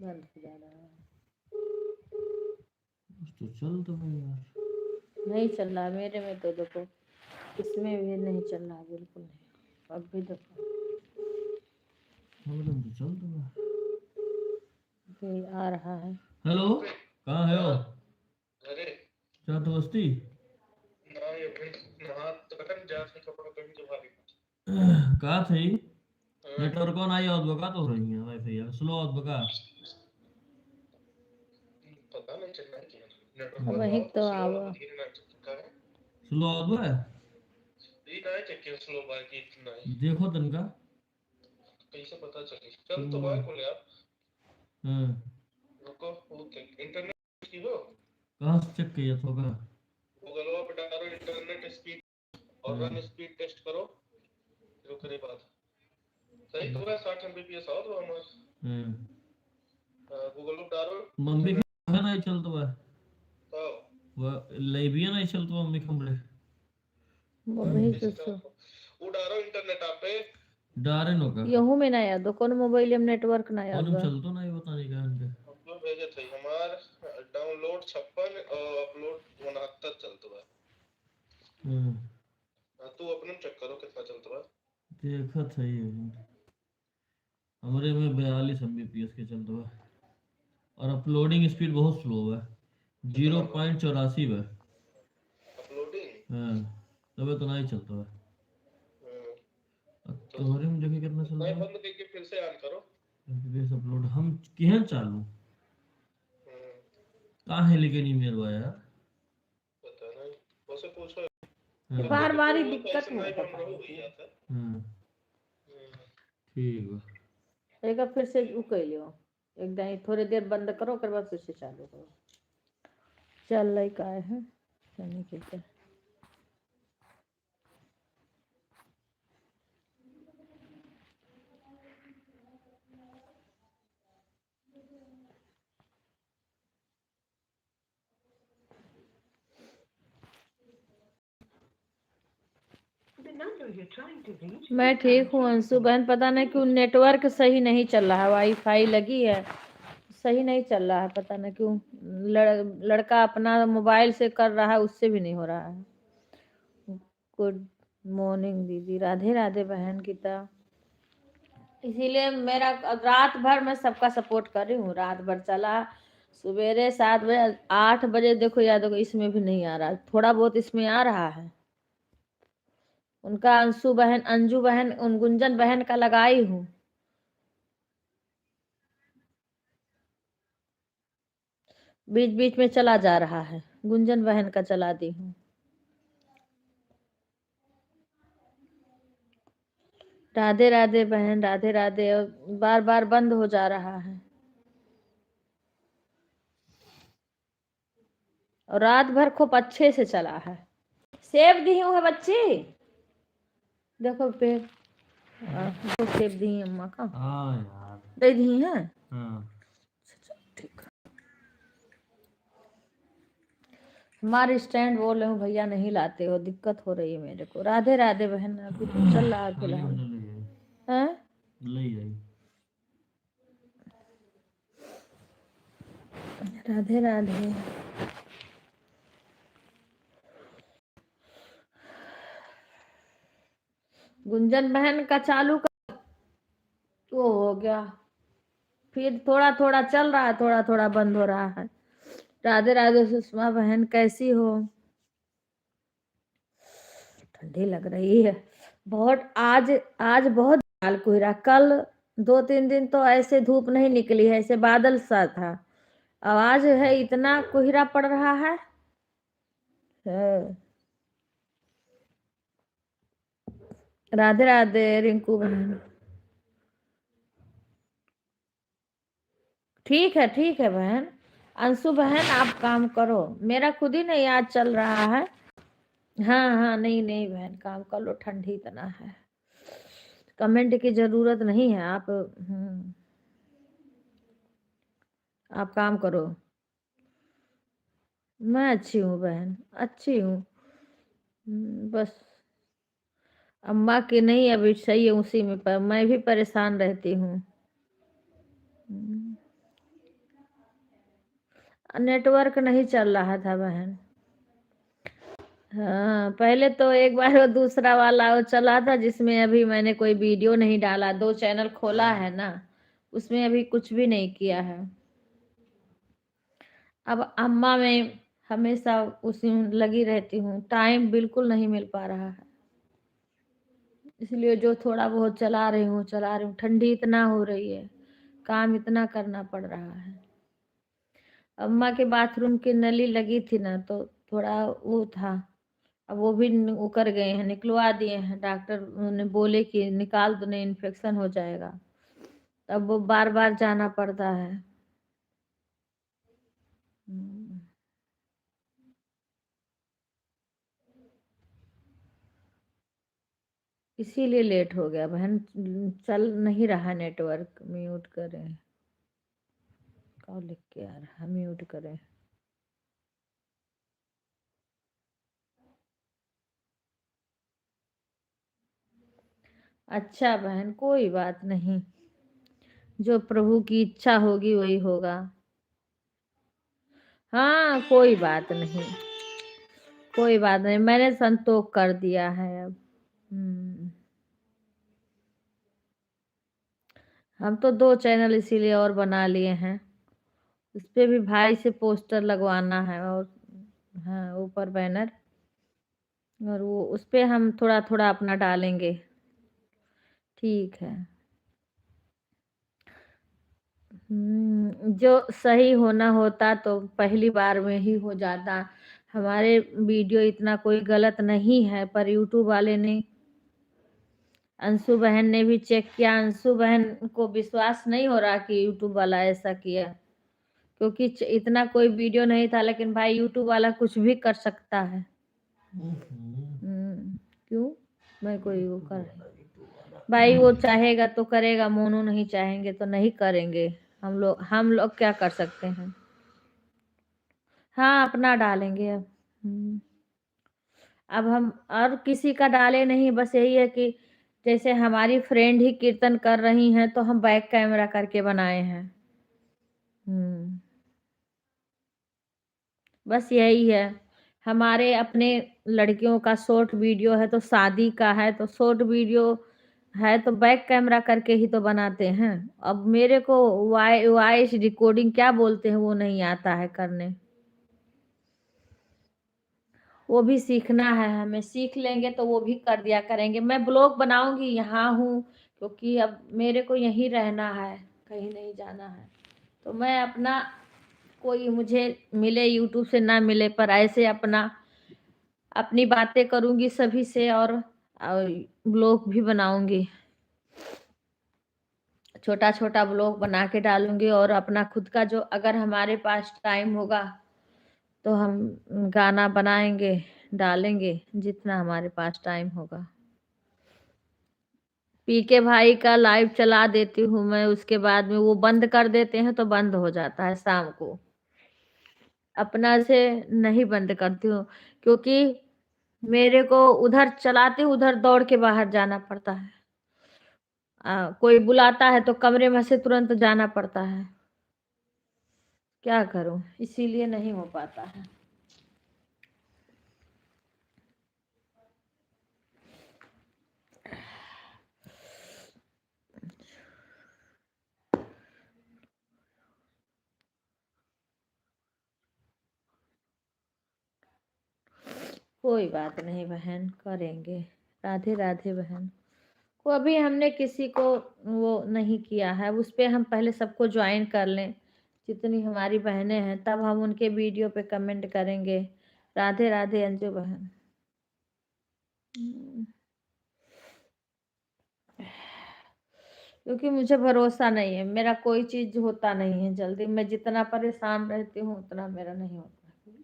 बंद हो जा रहा है। तो चल तो भाई यार, नहीं चल रहा मेरे में, तो देखो इसमें भी नहीं चल रहा बिल्कुल नहीं। अब भी देखो तो चल तो भाई। भी आ रहा है। हेलो, कहाँ है हो? अरे क्या दोस्ती? ना ये भाई नहा तो बटन जा से कपड़ा पहन के भारी कहाँ थी? नेटवर्क ऑन आई और बका तो रही है वाईफाई यार स्लो और बका। पता नहीं चल रहा है क्या अब नेटवर्क वही वाला तो स्लो आवा धीरे ना चलता है। स्लो और है। ये ना चेक के स्लो बाकी इतना ही देखो तनका। कैसे पता चले। चल तो भाई बोले आप रुको वो इंटरनेट की हो कहाँ से चेक किया तो का? गूगल पे डालो इंटरनेट स्पीड और रन स्पीड टेस्ट करो। फिर करे बात सही तो है 60 एमबीपीएस आओ तो हमारे गूगल पे डालो मम्मी का नहीं चलता है तो वो ले भी नहीं चलता मम्मी कंप्लीट वही तो वो डालो इंटरनेट आप पे डारे नो का यहू में ना याद कौन मोबाइल में नेटवर्क ना याद कौन चलतो नहीं बता नहीं कहां के अपलोड भेजे थे हमार डाउनलोड 56 और अपलोड 69 चलता है। तू अपने चेक करो कितना चलता है। देखा था ये हमारे में 42 एमबीपीएस के चलता है और अपलोडिंग स्पीड बहुत स्लो है 0.84 है अपलोडिंग हाँ तब तो नहीं चलता है तोहरे में जगह कितना चलता है बंद करके फिर से ऑन करो एमबीपीएस अपलोड हम केहन चालू कहाँ है लेकिन ईमेल हुआ यार पता नहीं उसे पूछो बार बार ही वो दिक्कत कैसे में नहीं पता बन रहा नहीं भैया था ठीक है एक फिर से उ कर लियो एकदम थोड़ी देर बंद करो ओकर बाद फिर से चालू करो चल रही का है नहीं के मैं ठीक हूँ अंशु बहन पता नहीं क्यों नेटवर्क सही नहीं चल रहा है वाईफाई लगी है सही नहीं चल रहा है पता नहीं क्यों लड़का अपना मोबाइल से कर रहा है उससे भी नहीं हो रहा है। गुड मॉर्निंग दीदी राधे राधे बहन गीता इसीलिए मेरा रात भर मैं सबका सपोर्ट कर रही हूँ रात भर चला सवेरे 7 बजे 8 बजे देखो या देखो इसमें भी नहीं आ रहा थोड़ा बहुत इसमें आ रहा है उनका अंशु बहन अंजू बहन उन गुंजन बहन का लगाई हूँ बीच बीच में चला जा रहा है गुंजन बहन का चला दी हूँ राधे राधे बहन राधे राधे बार बार बंद हो जा रहा है और रात भर खूब अच्छे से चला है सेब दी हूँ है बच्ची देखो पे तो सेब दी अम्मा का हाँ यार दे दी है ठीक हमारे स्टैंड बोल रहे हूँ भैया नहीं लाते हो दिक्कत हो रही है मेरे को राधे राधे बहन अभी तो चल रहा है फिलहाल हैं राधे राधे गुंजन बहन का चालू कर तो हो गया फिर थोड़ा थोड़ा चल रहा है थोड़ा थोड़ा बंद हो रहा है राधे राधे सुषमा बहन कैसी हो ठंडी लग रही है बहुत आज आज बहुत काल कोहरा कल 2-3 दिन तो ऐसे धूप नहीं निकली है ऐसे बादल सा था अब आज है इतना कोहरा पड़ रहा है राधे राधे रिंकू बहन ठीक है बहन अंशु बहन आप काम करो मेरा खुद ही नहीं याद चल रहा है हाँ नहीं नहीं बहन काम कर लो ठंडी इतना है कमेंट की जरूरत नहीं है आप काम करो मैं अच्छी हूँ बहन अच्छी हूँ बस अम्मा की नहीं अभी सही है उसी में पर मैं भी परेशान रहती हूँ नेटवर्क नहीं चल रहा था बहन। हाँ, पहले तो एक बार वो दूसरा वाला वो चला था जिसमें अभी मैंने कोई वीडियो नहीं डाला, 2 चैनल खोला है ना, उसमें अभी कुछ भी नहीं किया है। अब अम्मा में हमेशा उसी में लगी रहती हूँ, टाइम बिल्कुल नहीं मिल पा रहा है, इसलिए जो थोड़ा बहुत चला रही हूँ। ठंडी इतना हो रही है, काम इतना करना पड़ रहा है। अम्मा के बाथरूम की नली लगी थी ना, तो थोड़ा वो था, अब वो भी उकर गए हैं, निकलवा दिए हैं, डॉक्टर ने बोले कि निकाल दो, नहीं इन्फेक्शन हो जाएगा। अब वो बार बार जाना पड़ता है। हम्म, इसीलिए लेट हो गया बहन। चल नहीं रहा नेटवर्क। म्यूट करें, कॉल लिख के आ रहा, म्यूट करें। अच्छा बहन, कोई बात नहीं, जो प्रभु की इच्छा होगी वही होगा। हाँ, कोई बात नहीं, कोई बात नहीं, मैंने संतोष कर दिया है अब। हम तो 2 चैनल इसीलिए और बना लिए हैं, उस पे भी भाई से पोस्टर लगवाना है, और हाँ ऊपर बैनर, और वो उस पे हम थोड़ा थोड़ा अपना डालेंगे। ठीक है। जो सही होना होता तो पहली बार में ही हो जाता। हमारे वीडियो इतना कोई गलत नहीं है, पर यूट्यूब वाले ने, अंशु बहन ने भी चेक किया, अंशु बहन को विश्वास नहीं हो रहा कि यूट्यूब वाला ऐसा किया, क्योंकि इतना कोई वीडियो नहीं था, लेकिन भाई यूट्यूब वाला कुछ भी कर सकता है। क्यों मैं कोई वो कर, भाई वो चाहेगा तो करेगा, मोनू नहीं चाहेंगे तो नहीं करेंगे। हम लोग क्या कर सकते हैं। हाँ, अपना डालेंगे अब। अब हम और किसी का डाले नहीं, बस यही है कि जैसे हमारी फ्रेंड ही कीर्तन कर रही हैं तो हम बैक कैमरा करके बनाए हैं। बस यही है। हमारे अपने लड़कियों का शॉर्ट वीडियो है, तो शादी का है तो शॉर्ट वीडियो है, तो बैक कैमरा करके ही तो बनाते हैं। अब मेरे को वॉइस रिकॉर्डिंग क्या बोलते हैं वो नहीं आता है करने, वो भी सीखना है हमें, सीख लेंगे तो वो भी कर दिया करेंगे। मैं ब्लॉग बनाऊंगी, यहाँ हूँ, क्योंकि अब मेरे को यहीं रहना है, कहीं नहीं जाना है, तो मैं अपना, कोई मुझे मिले यूट्यूब से ना मिले, पर ऐसे अपनी बातें करूंगी सभी से, और ब्लॉग भी बनाऊंगी, छोटा छोटा ब्लॉग बना के डालूंगी, और अपना खुद का जो, अगर हमारे पास टाइम होगा तो हम गाना बनाएंगे, डालेंगे, जितना हमारे पास टाइम होगा। पीके भाई का लाइव चला देती हूँ मैं, उसके बाद में वो बंद कर देते हैं तो बंद हो जाता है शाम को, अपना से नहीं बंद करती हूँ, क्योंकि मेरे को उधर चलाते उधर दौड़ के बाहर जाना पड़ता है। कोई बुलाता है तो कमरे में से तुरंत जाना पड़ता है, क्या करूं, इसीलिए नहीं हो पाता है। कोई बात नहीं बहन, करेंगे। राधे राधे बहन। को अभी हमने किसी को वो नहीं किया है, उस पे हम पहले सबको ज्वाइन कर लें, जितनी हमारी बहनें हैं, तब हम उनके वीडियो पे कमेंट करेंगे। राधे राधे अंजू बहन। क्योंकि मुझे भरोसा नहीं है, मेरा कोई चीज होता नहीं है जल्दी, मैं जितना परेशान रहती हूँ उतना मेरा नहीं होता है कुछ।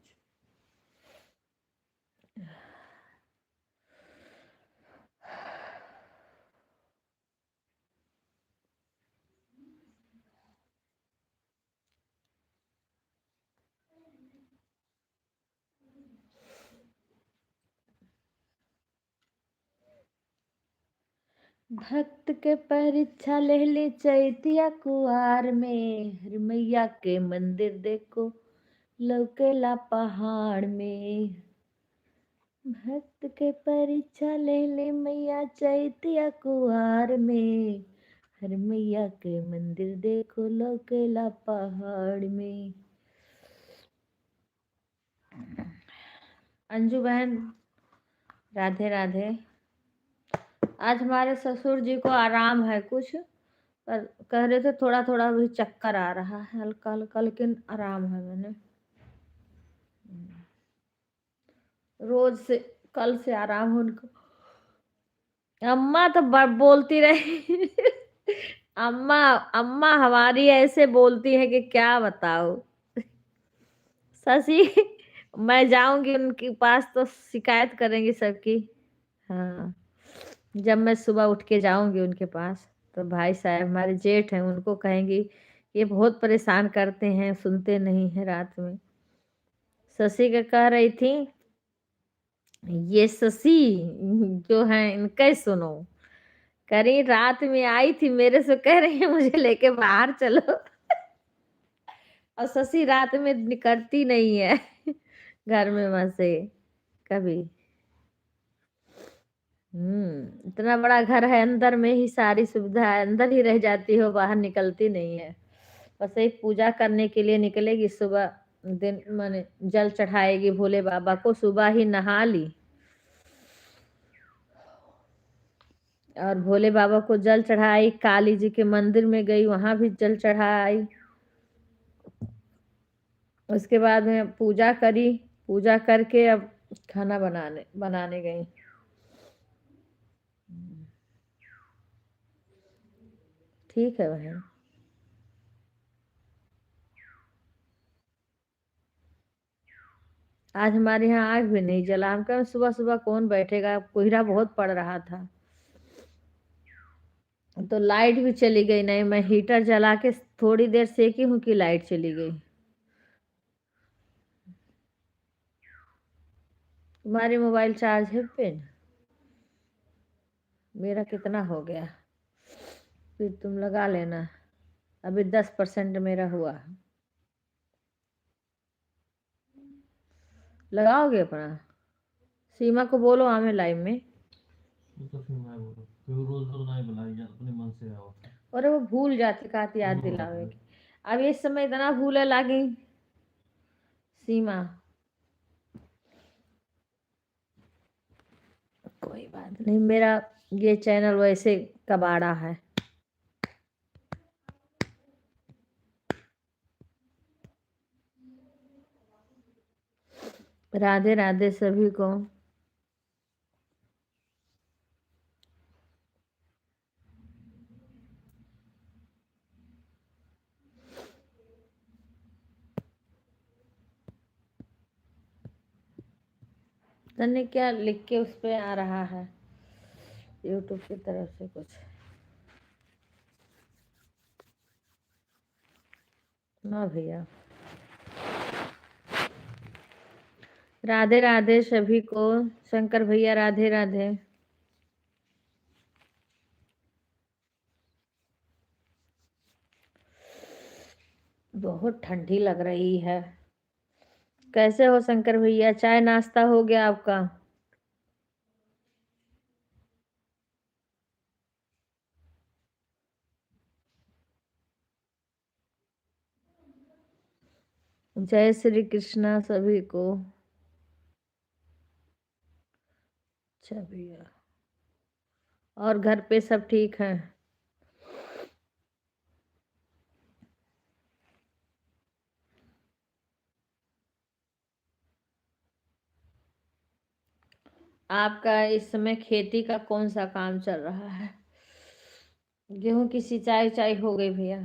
भक्त के परीक्षा ले ली चैतिया कुआर में, हर मैया के मंदिर देखो लौकेला पहाड़ में, भक्त के परीक्षा ले ले मैया चैतिया कुआर में, हर मैया के मंदिर देखो लौकेला पहाड़ में। अंजू बहन राधे राधे। आज हमारे ससुर जी को आराम है कुछ, पर कह रहे थे थोड़ा थोड़ा भी चक्कर आ रहा है, हल्का हल्का, लेकिन आराम है। मैंने रोज से कल से आराम उनको। अम्मा तो बोलती रही अम्मा अम्मा हमारी ऐसे बोलती है कि क्या बताओ। शशि मैं जाऊंगी उनके पास तो शिकायत करेंगी सबकी। हाँ, जब मैं सुबह उठ के जाऊंगी उनके पास तो भाई साहब हमारे जेठ हैं, उनको कहेंगी ये बहुत परेशान करते हैं, सुनते नहीं है रात में। शशि का कह रही थी, ये शशि जो है इनका सुनो, कह रही रात में आई थी मेरे से, कह रही है मुझे लेके बाहर चलो और शशि रात में निकलती नहीं है घर में वहां से कभी। इतना बड़ा घर है, अंदर में ही सारी सुविधा है, अंदर ही रह जाती हो, बाहर निकलती नहीं है। बस एक पूजा करने के लिए निकलेगी सुबह, दिन माने जल चढ़ाएगी भोले बाबा को, सुबह ही नहा ली और भोले बाबा को जल चढ़ाई, काली जी के मंदिर में गई, वहां भी जल चढ़ाई। उसके बाद में पूजा करी, पूजा करके अब खाना बनाने गई। ठीक है बहन। आज हमारे यहाँ आग भी नहीं जला, हम कहा सुबह सुबह कौन बैठेगा, कोहरा बहुत पड़ रहा था तो लाइट भी चली गई। नहीं, मैं हीटर जला के थोड़ी देर सेकी हूँ कि लाइट चली गई। तुम्हारी मोबाइल चार्ज है पेन? मेरा कितना हो गया, फिर तुम लगा लेना, अभी 10% मेरा हुआ। लगाओगे अपना? सीमा को बोलो हमें लाइव में। वो तो फिर मैं बोलूँ, फिर रोज रोज नहीं बुलाई जाए, अपने मन से आओ। अरे वो भूल जाती, कात याद दिलावे की। अब इस समय इतना भूले लागी सीमा। कोई बात नहीं, मेरा ये चैनल वैसे कबाड़ा है। राधे राधे सभी को। तने क्या लिख के उस पे आ रहा है यूट्यूब की तरफ से कुछ ना भैया। राधे राधे सभी को। शंकर भैया राधे राधे। बहुत ठंडी लग रही है। कैसे हो शंकर भैया, चाय नाश्ता हो गया आपका? जय श्री कृष्णा सभी को। अच्छा भैया, और घर पे सब ठीक हैं? आपका इस समय खेती का कौन सा काम चल रहा है? गेहूं की सिंचाई हो गई भैया?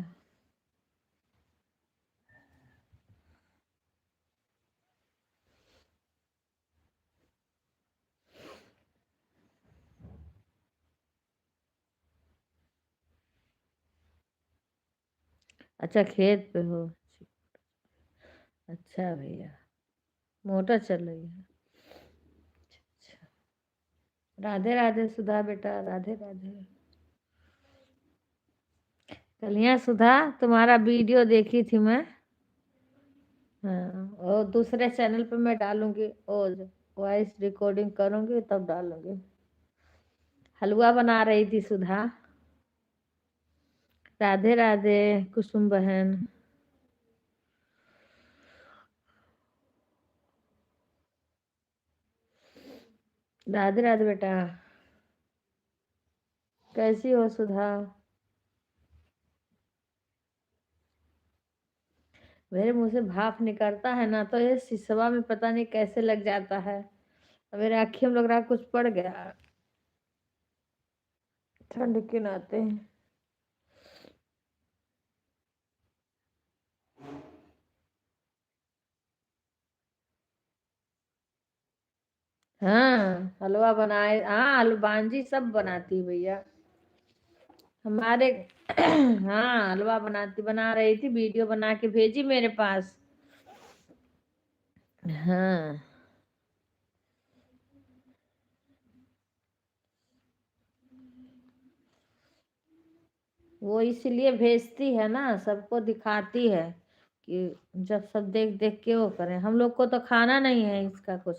अच्छा, खेत पे हो। अच्छा भैया, मोटर चल रही है। अच्छा, राधे राधे सुधा बेटा, राधे राधे। कलिया सुधा, तुम्हारा वीडियो देखी थी मैं। हाँ, और दूसरे चैनल पे मैं डालूंगी और वॉइस रिकॉर्डिंग करूंगी तब डालूंगी। हलवा बना रही थी सुधा। राधे राधे कुसुम बहन। राधे राधे बेटा, कैसी हो सुधा? मेरे मुंह से भाप निकलता है ना, तो ये सिसवा में पता नहीं कैसे लग जाता है। मेरे आँखी में लग रहा है कुछ पड़ गया ठंड के नाते। हाँ, हलवा बनाए। हाँ, हलवान जी सब बनाती है भैया हमारे। हाँ, हलवा बना रही थी, वीडियो बना के भेजी मेरे पास। हाँ, वो इसलिए भेजती है ना, सबको दिखाती है कि जब सब देख देख के वो करें। हम लोग को तो खाना नहीं है इसका कुछ।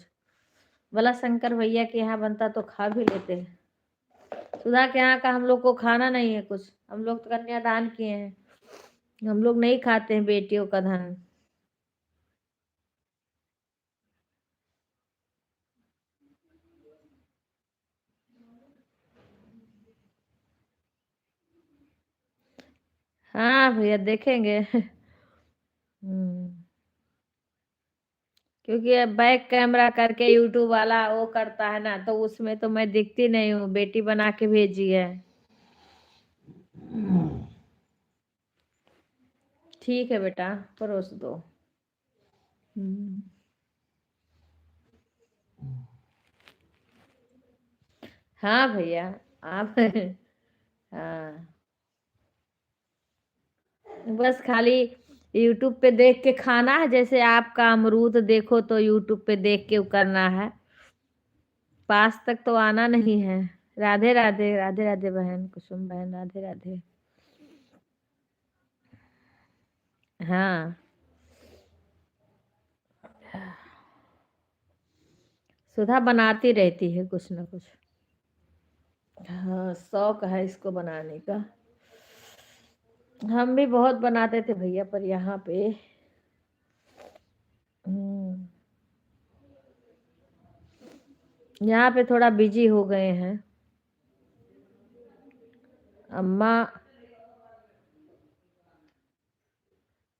भला शंकर भैया के यहाँ बनता तो खा भी लेते हैं। सुधा के यहाँ का हम लोग को खाना नहीं है कुछ। हम लोग तो कन्यादान किए हैं, हम लोग नहीं खाते हैं बेटियों का धन। हाँ भैया देखेंगे। क्योंकि अब बैक कैमरा करके यूट्यूब वाला वो करता है ना, तो उसमें तो मैं दिखती नहीं हूँ। बेटी बना के भेजी है। ठीक है बेटा, परोस दो। हम्म। हाँ भैया, आप। हाँ, बस खाली यूट्यूब पे देख के खाना है। जैसे आपका अमरूद देखो तो यूट्यूब पे देख के करना है, पास तक तो आना नहीं है। राधे राधे, राधे राधे बहन कुसुम बहन, राधे राधे। हाँ, सुधा बनाती रहती है कुछ ना कुछ। हाँ, शौक है इसको बनाने का। हम भी बहुत बनाते थे भैया, पर यहाँ पे यहाँ पे थोड़ा बिजी हो गए हैं। अम्मा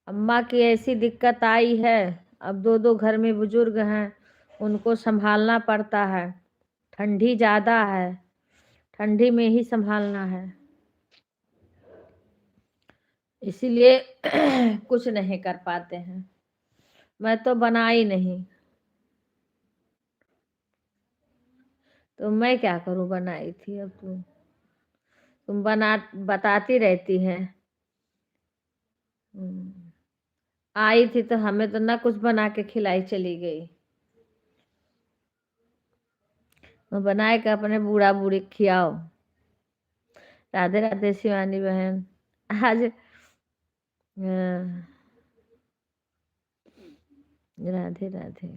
अम्मा की ऐसी दिक्कत आई है, अब दो दो घर में बुजुर्ग हैं, उनको संभालना पड़ता है। ठंडी ज्यादा है, ठंडी में ही संभालना है, इसीलिए कुछ नहीं कर पाते हैं। मैं तो बनाई नहीं, तो मैं क्या करूं? बनाई थी। अब तुम बताती रहती हैं। आई थी तो हमें तो ना कुछ बना के खिलाई चली गई। मैं बनाए के अपने बूढ़ा बूढ़ी खियाओ। राधे राधे शिवानी बहन। आज राधे राधे।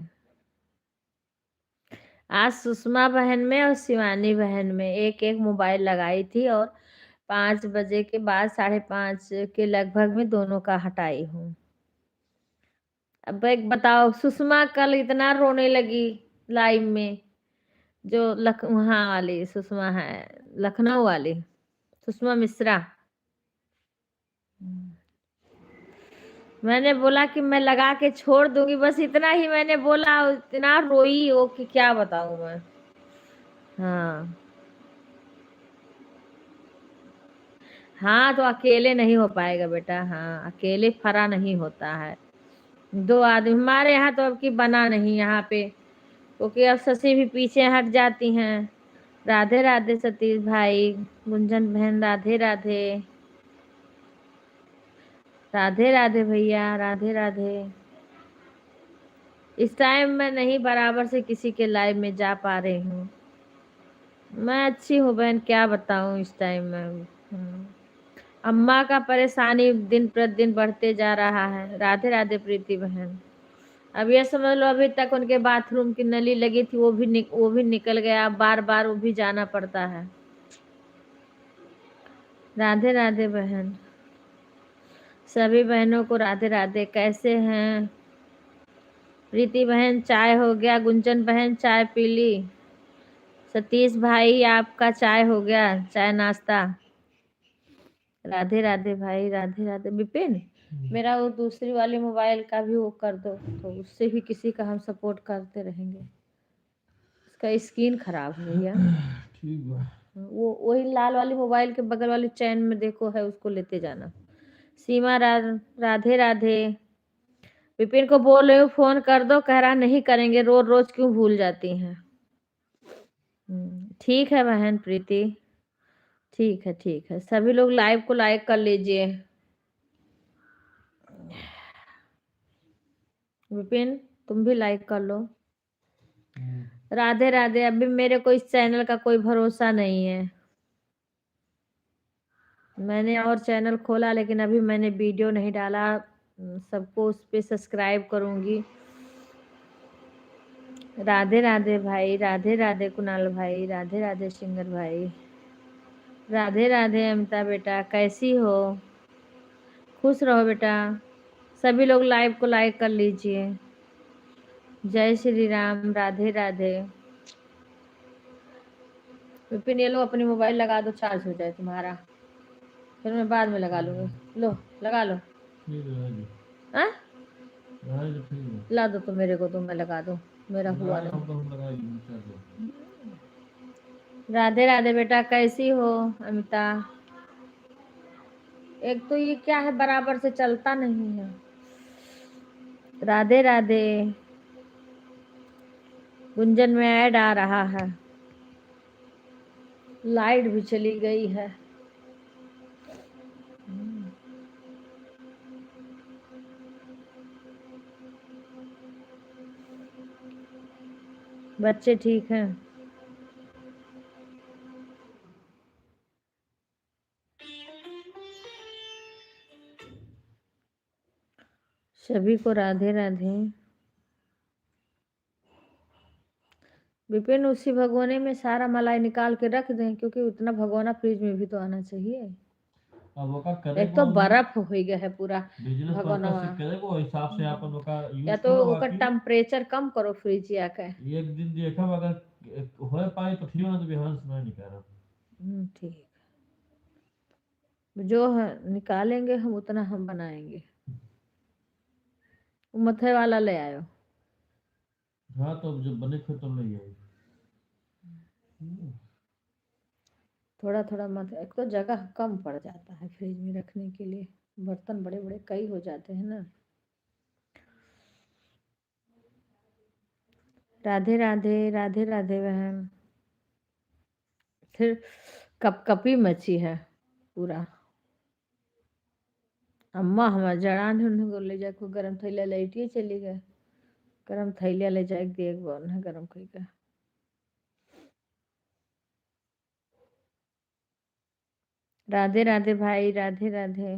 आज सुषमा बहन में और शिवानी बहन में एक एक मोबाइल लगाई थी, और 5 बजे के बाद 5:30 के लगभग में दोनों का हटाई हूँ। अब एक बताओ, सुषमा कल इतना रोने लगी लाइव में। जो वहाँ वाली सुषमा है, लखनऊ वाली सुषमा मिश्रा। मैंने बोला कि मैं लगा के छोड़ दूंगी, बस इतना ही मैंने बोला, इतना रोई वो कि क्या बताऊं मैं। हाँ, हाँ तो अकेले नहीं हो पाएगा बेटा। हाँ, अकेले फरा नहीं होता है, 2 आदमी। हमारे यहाँ तो अब की बना नहीं यहाँ पे, क्योंकि अब शशि भी पीछे हट जाती हैं। राधे राधे सतीश भाई, गुंजन बहन, राधे राधे। राधे राधे भैया, राधे राधे। इस टाइम मैं नहीं बराबर से किसी के लाइव में जा पा रही हूँ। मैं अच्छी हूँ बहन, क्या बताऊँ इस टाइम में। अम्मा का परेशानी दिन प्रतिदिन बढ़ते जा रहा है। राधे राधे प्रीति बहन। अब ये समझ लो अभी तक उनके बाथरूम की नली लगी थी, वो भी निकल गया, अब बार बार वो भी जाना पड़ता है। राधे राधे बहन, सभी बहनों को राधे राधे। कैसे हैं प्रीति बहन? चाय हो गया? गुंजन बहन चाय पी ली? सतीश भाई आपका चाय हो गया, चाय नाश्ता? राधे राधे भाई, राधे राधे। विपिन, मेरा वो दूसरी वाली मोबाइल का भी वो कर दो, तो उससे भी किसी का हम सपोर्ट करते रहेंगे। इसका स्क्रीन खराब है भैया। ठीक बा। वो वही लाल वाली मोबाइल के बगल वाली चैन में देखो है, उसको लेते जाना। सीमा राधे राधे। विपिन को बोल रही हूँ फोन कर दो, कह रहा नहीं करेंगे, रोज रोज क्यों भूल जाती हैं। ठीक है बहन प्रीति, ठीक है ठीक है। सभी लोग लाइव को लाइक कर लीजिए। विपिन तुम भी लाइक कर लो। राधे राधे। अभी मेरे को इस चैनल का कोई भरोसा नहीं है। मैंने और चैनल खोला लेकिन अभी मैंने वीडियो नहीं डाला। सबको उस पे सब्सक्राइब करूंगी। राधे राधे भाई, राधे राधे कुणाल भाई, राधे राधे सिंगर भाई, राधे राधे अमिता बेटा, कैसी हो? खुश रहो बेटा। सभी लोग लाइव को लाइक कर लीजिए। जय श्री राम, राधे राधे। विपिन ये लो अपनी मोबाइल लगा दो, चार्ज हो जाए तुम्हारा, फिर मैं बाद में लगा लूंगी। लो लगा लो। ठीक है जी। हाँ राज ठीक है। ला दो तो मेरे को, तो मैं लगा दूं, मेरा हुआ लगाए नहीं। हम तो हम लगाएंगे चल दो। राधे राधे बेटा, कैसी हो अमिता? एक तो ये क्या है, बराबर से चलता नहीं है। राधे राधे। गुंजन में ऐड आ रहा है। लाइट भी चली गई है। बच्चे ठीक हैं? सभी को राधे राधे। विपिन उसी भगोने में सारा मलाई निकाल के रख दें, क्योंकि उतना भगोना फ्रिज में भी तो आना चाहिए। अब ओका करे एक को तो हम बर्फ हो गया है पूरा बिजनेस भगोना। पर्पस से करे को हिसाब से अपन ओका या यूज तो करो। ओकर बाकी टेम्परेचर कम करो फ्रिज या के। एक दिन देखा अगर हो पाए तो ठीक है, ना तो बिहान सुना नहीं कह रहा। ठीक, जो है निकालेंगे हम उतना हम बनाएंगे। मथे वाला ले आयो। हाँ तो अब जब बने फिर तो नहीं आई। थोड़ा थोड़ा मत, एक तो जगह कम पड़ जाता है फ्रिज में रखने के लिए, बर्तन बड़े बड़े कई हो जाते हैं ना। राधे राधे, राधे राधे बहन। फिर कपकपी मची है पूरा। अम्मा हमार जड़ान उनको ले जाको गरम थैलिया लेटिए चली गए। गरम थैलिया ले जाए देख बोल ना गरम कई का। राधे राधे भाई, राधे राधे।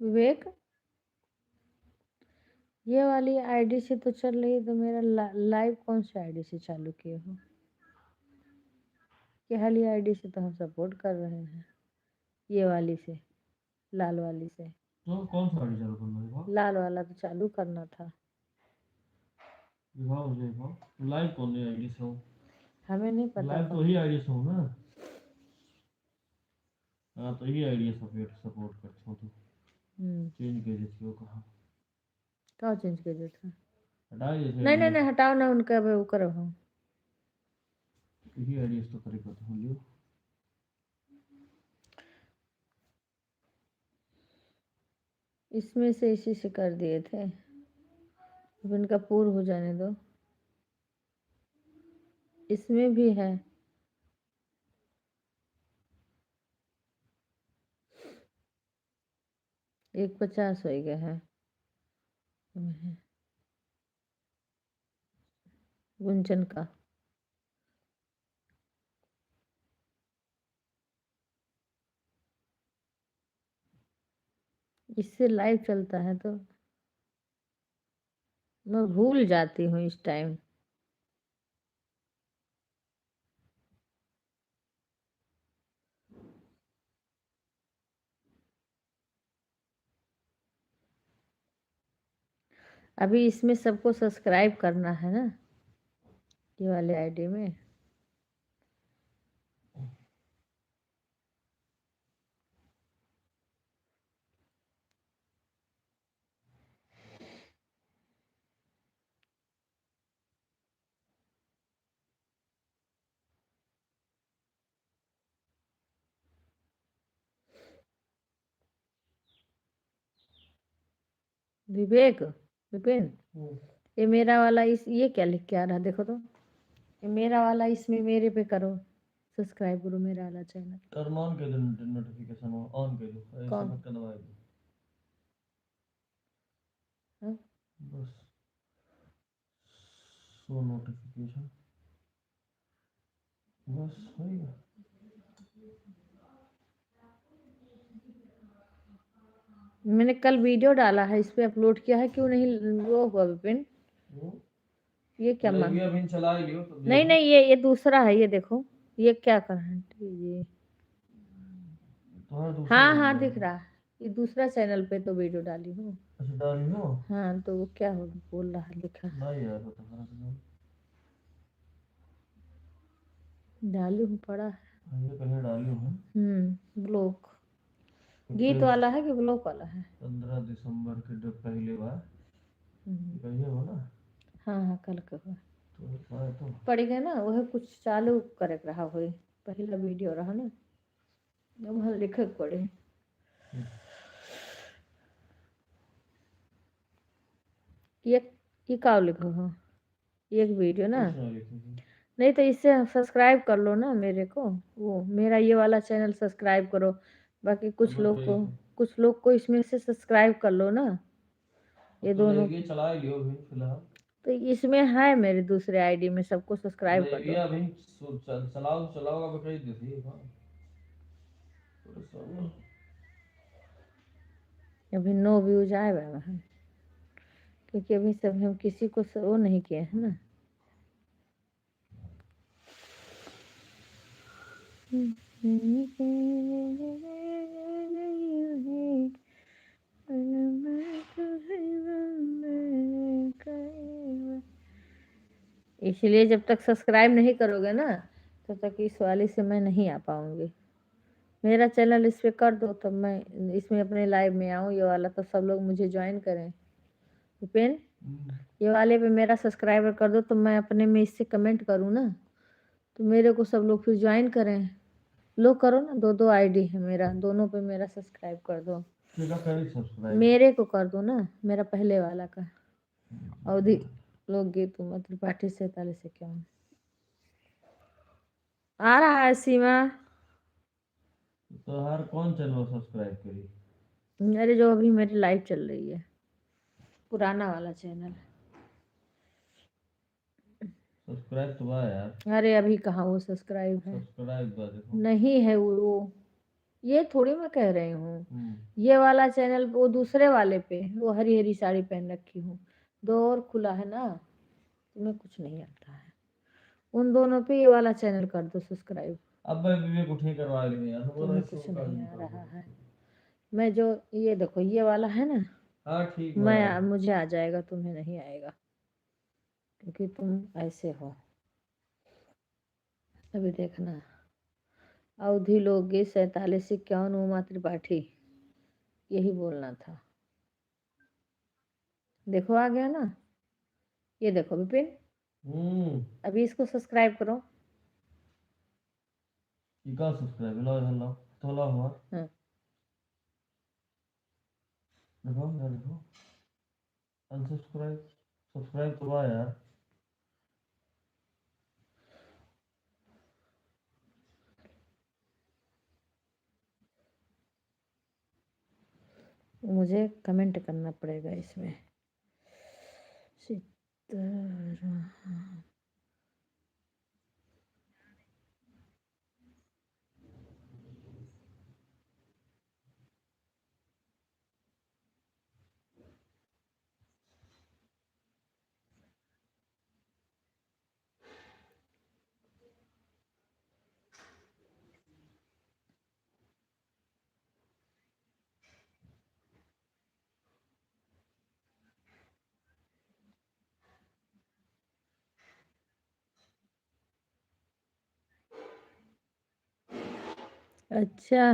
विवेक, ये वाली आईडी से तो चल रही है, तो मेरा लाइव कौन सी आईडी से चालू किए हो? ये वाली आईडी से तो हम सपोर्ट कर रहे हैं, ये वाली से, लाल वाली से। तो कौन सा आईडी चालू करना है? लाल वाला तो चालू करना था। दिखाओ मुझे, दिखाओ लाइव कौन सी आईडी से हो? हमें नहीं पता लाइव तो कौन। ही आईडी से हो ना। हाँ तो ही आईडी सपोर्ट सपोर्ट करते हो तो चेंज कर देती हो कहाँ? क्या चेंज कर देता? हटा जैसे नहीं नहीं आईडी नहीं, हटाओ ना उनका, वो करो हम। यही आईडी तो करे करते हो लियो। इसमें से इसी से कर दिए थे, अब इनका पूर्ण हो जाने दो। इसमें भी है। 150 हो गया है गुंजन का। इससे लाइव चलता है तो मैं भूल जाती हूँ इस टाइम। अभी इसमें सबको सब्सक्राइब करना है ना, ये वाले आईडी में। विवेक, विपिन, ये मेरा वाला ये क्या लिख के आ रहा, देखो तो। ये मेरा वाला इसमें मेरे पे करो, सब्सक्राइब करो मेरा वाला चैनल। टर्न ऑन कर दो, नोटिफिकेशन ऑन कर दो, ऐसे कौन? मत दबाए दो हाँ? बस। शो नोटिफिकेशन बस होएगा। मैंने कल वीडियो डाला है, इस पे अपलोड किया है, क्यों नहीं वो हुआ विपिन? ये क्या चलो, मांग? ये अभी चला ही लियो तो नहीं देखो। नहीं, ये दूसरा है, ये देखो ये क्या कर रहा है ये। तुम्हारा दूसरा हाँ वीडियो हाँ है। दिख रहा है, ये दूसरा चैनल पे तो वीडियो डाली हूँ। अच्छा डाली हो? हाँ तो वो क्या हो बोल रहा है, लिखा नहीं यार, वो तो हमारा तो डाली हूँ, पड़ा है। ये कहीं डाली हूँ। ब्लॉक गीत वाला है कि ब्लॉक वाला है? 15 दिसंबर के जो पहले बार कहिए हो ना। हाँ हाँ कल का हुआ तो पड़ गया ना, वह कुछ चालू करे रहा हो, पहला वीडियो रहा ना, वहाँ लिखे पड़े। ये का लिखो हो, एक वीडियो ना। नहीं तो इससे सब्सक्राइब कर लो ना मेरे को, वो मेरा ये वाला चैनल सब्सक्राइब करो, बाकी कुछ लोग को इसमें से सब्सक्राइब कर लो ना, ये दोनों। ये चला ही लियो फिलहाल। तो इसमें है मेरे दूसरे आईडी में, सबको सब्सक्राइब कर ये दो। अभी चलाओ अब कही देती है। अभी 9 व्यूज आए हुए हैं, क्योंकि अभी सब हम किसी को वो नहीं किए हैं ना। इसलिए जब तक सब्सक्राइब नहीं करोगे ना, तब तक इस वाली से मैं नहीं आ पाऊंगी। मेरा चैनल इस पे कर दो, तब मैं इसमें अपने लाइव में आऊँ, ये वाला तो सब लोग मुझे ज्वाइन करें। भूपेन, ये वाले पे मेरा सब्सक्राइबर कर दो, तो मैं अपने में इससे कमेंट करूँ ना, तो मेरे को सब लोग फिर ज्वाइन करें। लोग करो ना, 2 आईडी है मेरा, दोनों पे मेरा सब्सक्राइब कर दो। मेरे को कर दो ना, मेरा पहले वाला का अवधि लोकगीत उमा त्रिपाठी 4751 आ रहा है। सीमा, तो हर कौन चैनल सब्सक्राइब करी? अरे जो अभी मेरी लाइव चल रही है, पुराना वाला चैनल। सब्सक्राइब तो हुआ यार। अरे अभी कहाँ वो सब्सक्राइब है, सब्सक्राइब हुआ देखो। नहीं है वो। ये थोड़ी मैं कह रही हूँ, ये वाला चैनल वो दूसरे वाले पे, वो हरी हरी साड़ी पहन रखी हूँ, 2 और खुला है ना, तुम्हें कुछ नहीं आता है। उन दोनों पे ये वाला चैनल कर दो सब्सक्राइब। अब मैं विवेक उठे करवा लेंगे यार, तुम्हें कुछ नहीं आ रहा है। मैं जो ये देखो ये वाला है ना, हाँ ठीक मैं मुझे आ जाएगा, तुम्हें नहीं आएगा, क्योंकि तुम ऐसे हो। अभी देखना, अवधि लोकगीत 4751 उमा त्रिपाठी, यही बोलना था। देखो आ गया ना, ये देखो विपिन, अभी इसको सब्सक्राइब करो। का सब्सक्राइब लो हेलो थोड़ा हुआ। हाँ देखो यार, देखो अनसब्सक्राइब सब्सक्राइब तो हुआ यार। मुझे कमेंट करना पड़ेगा इसमें। सीताराम। अच्छा,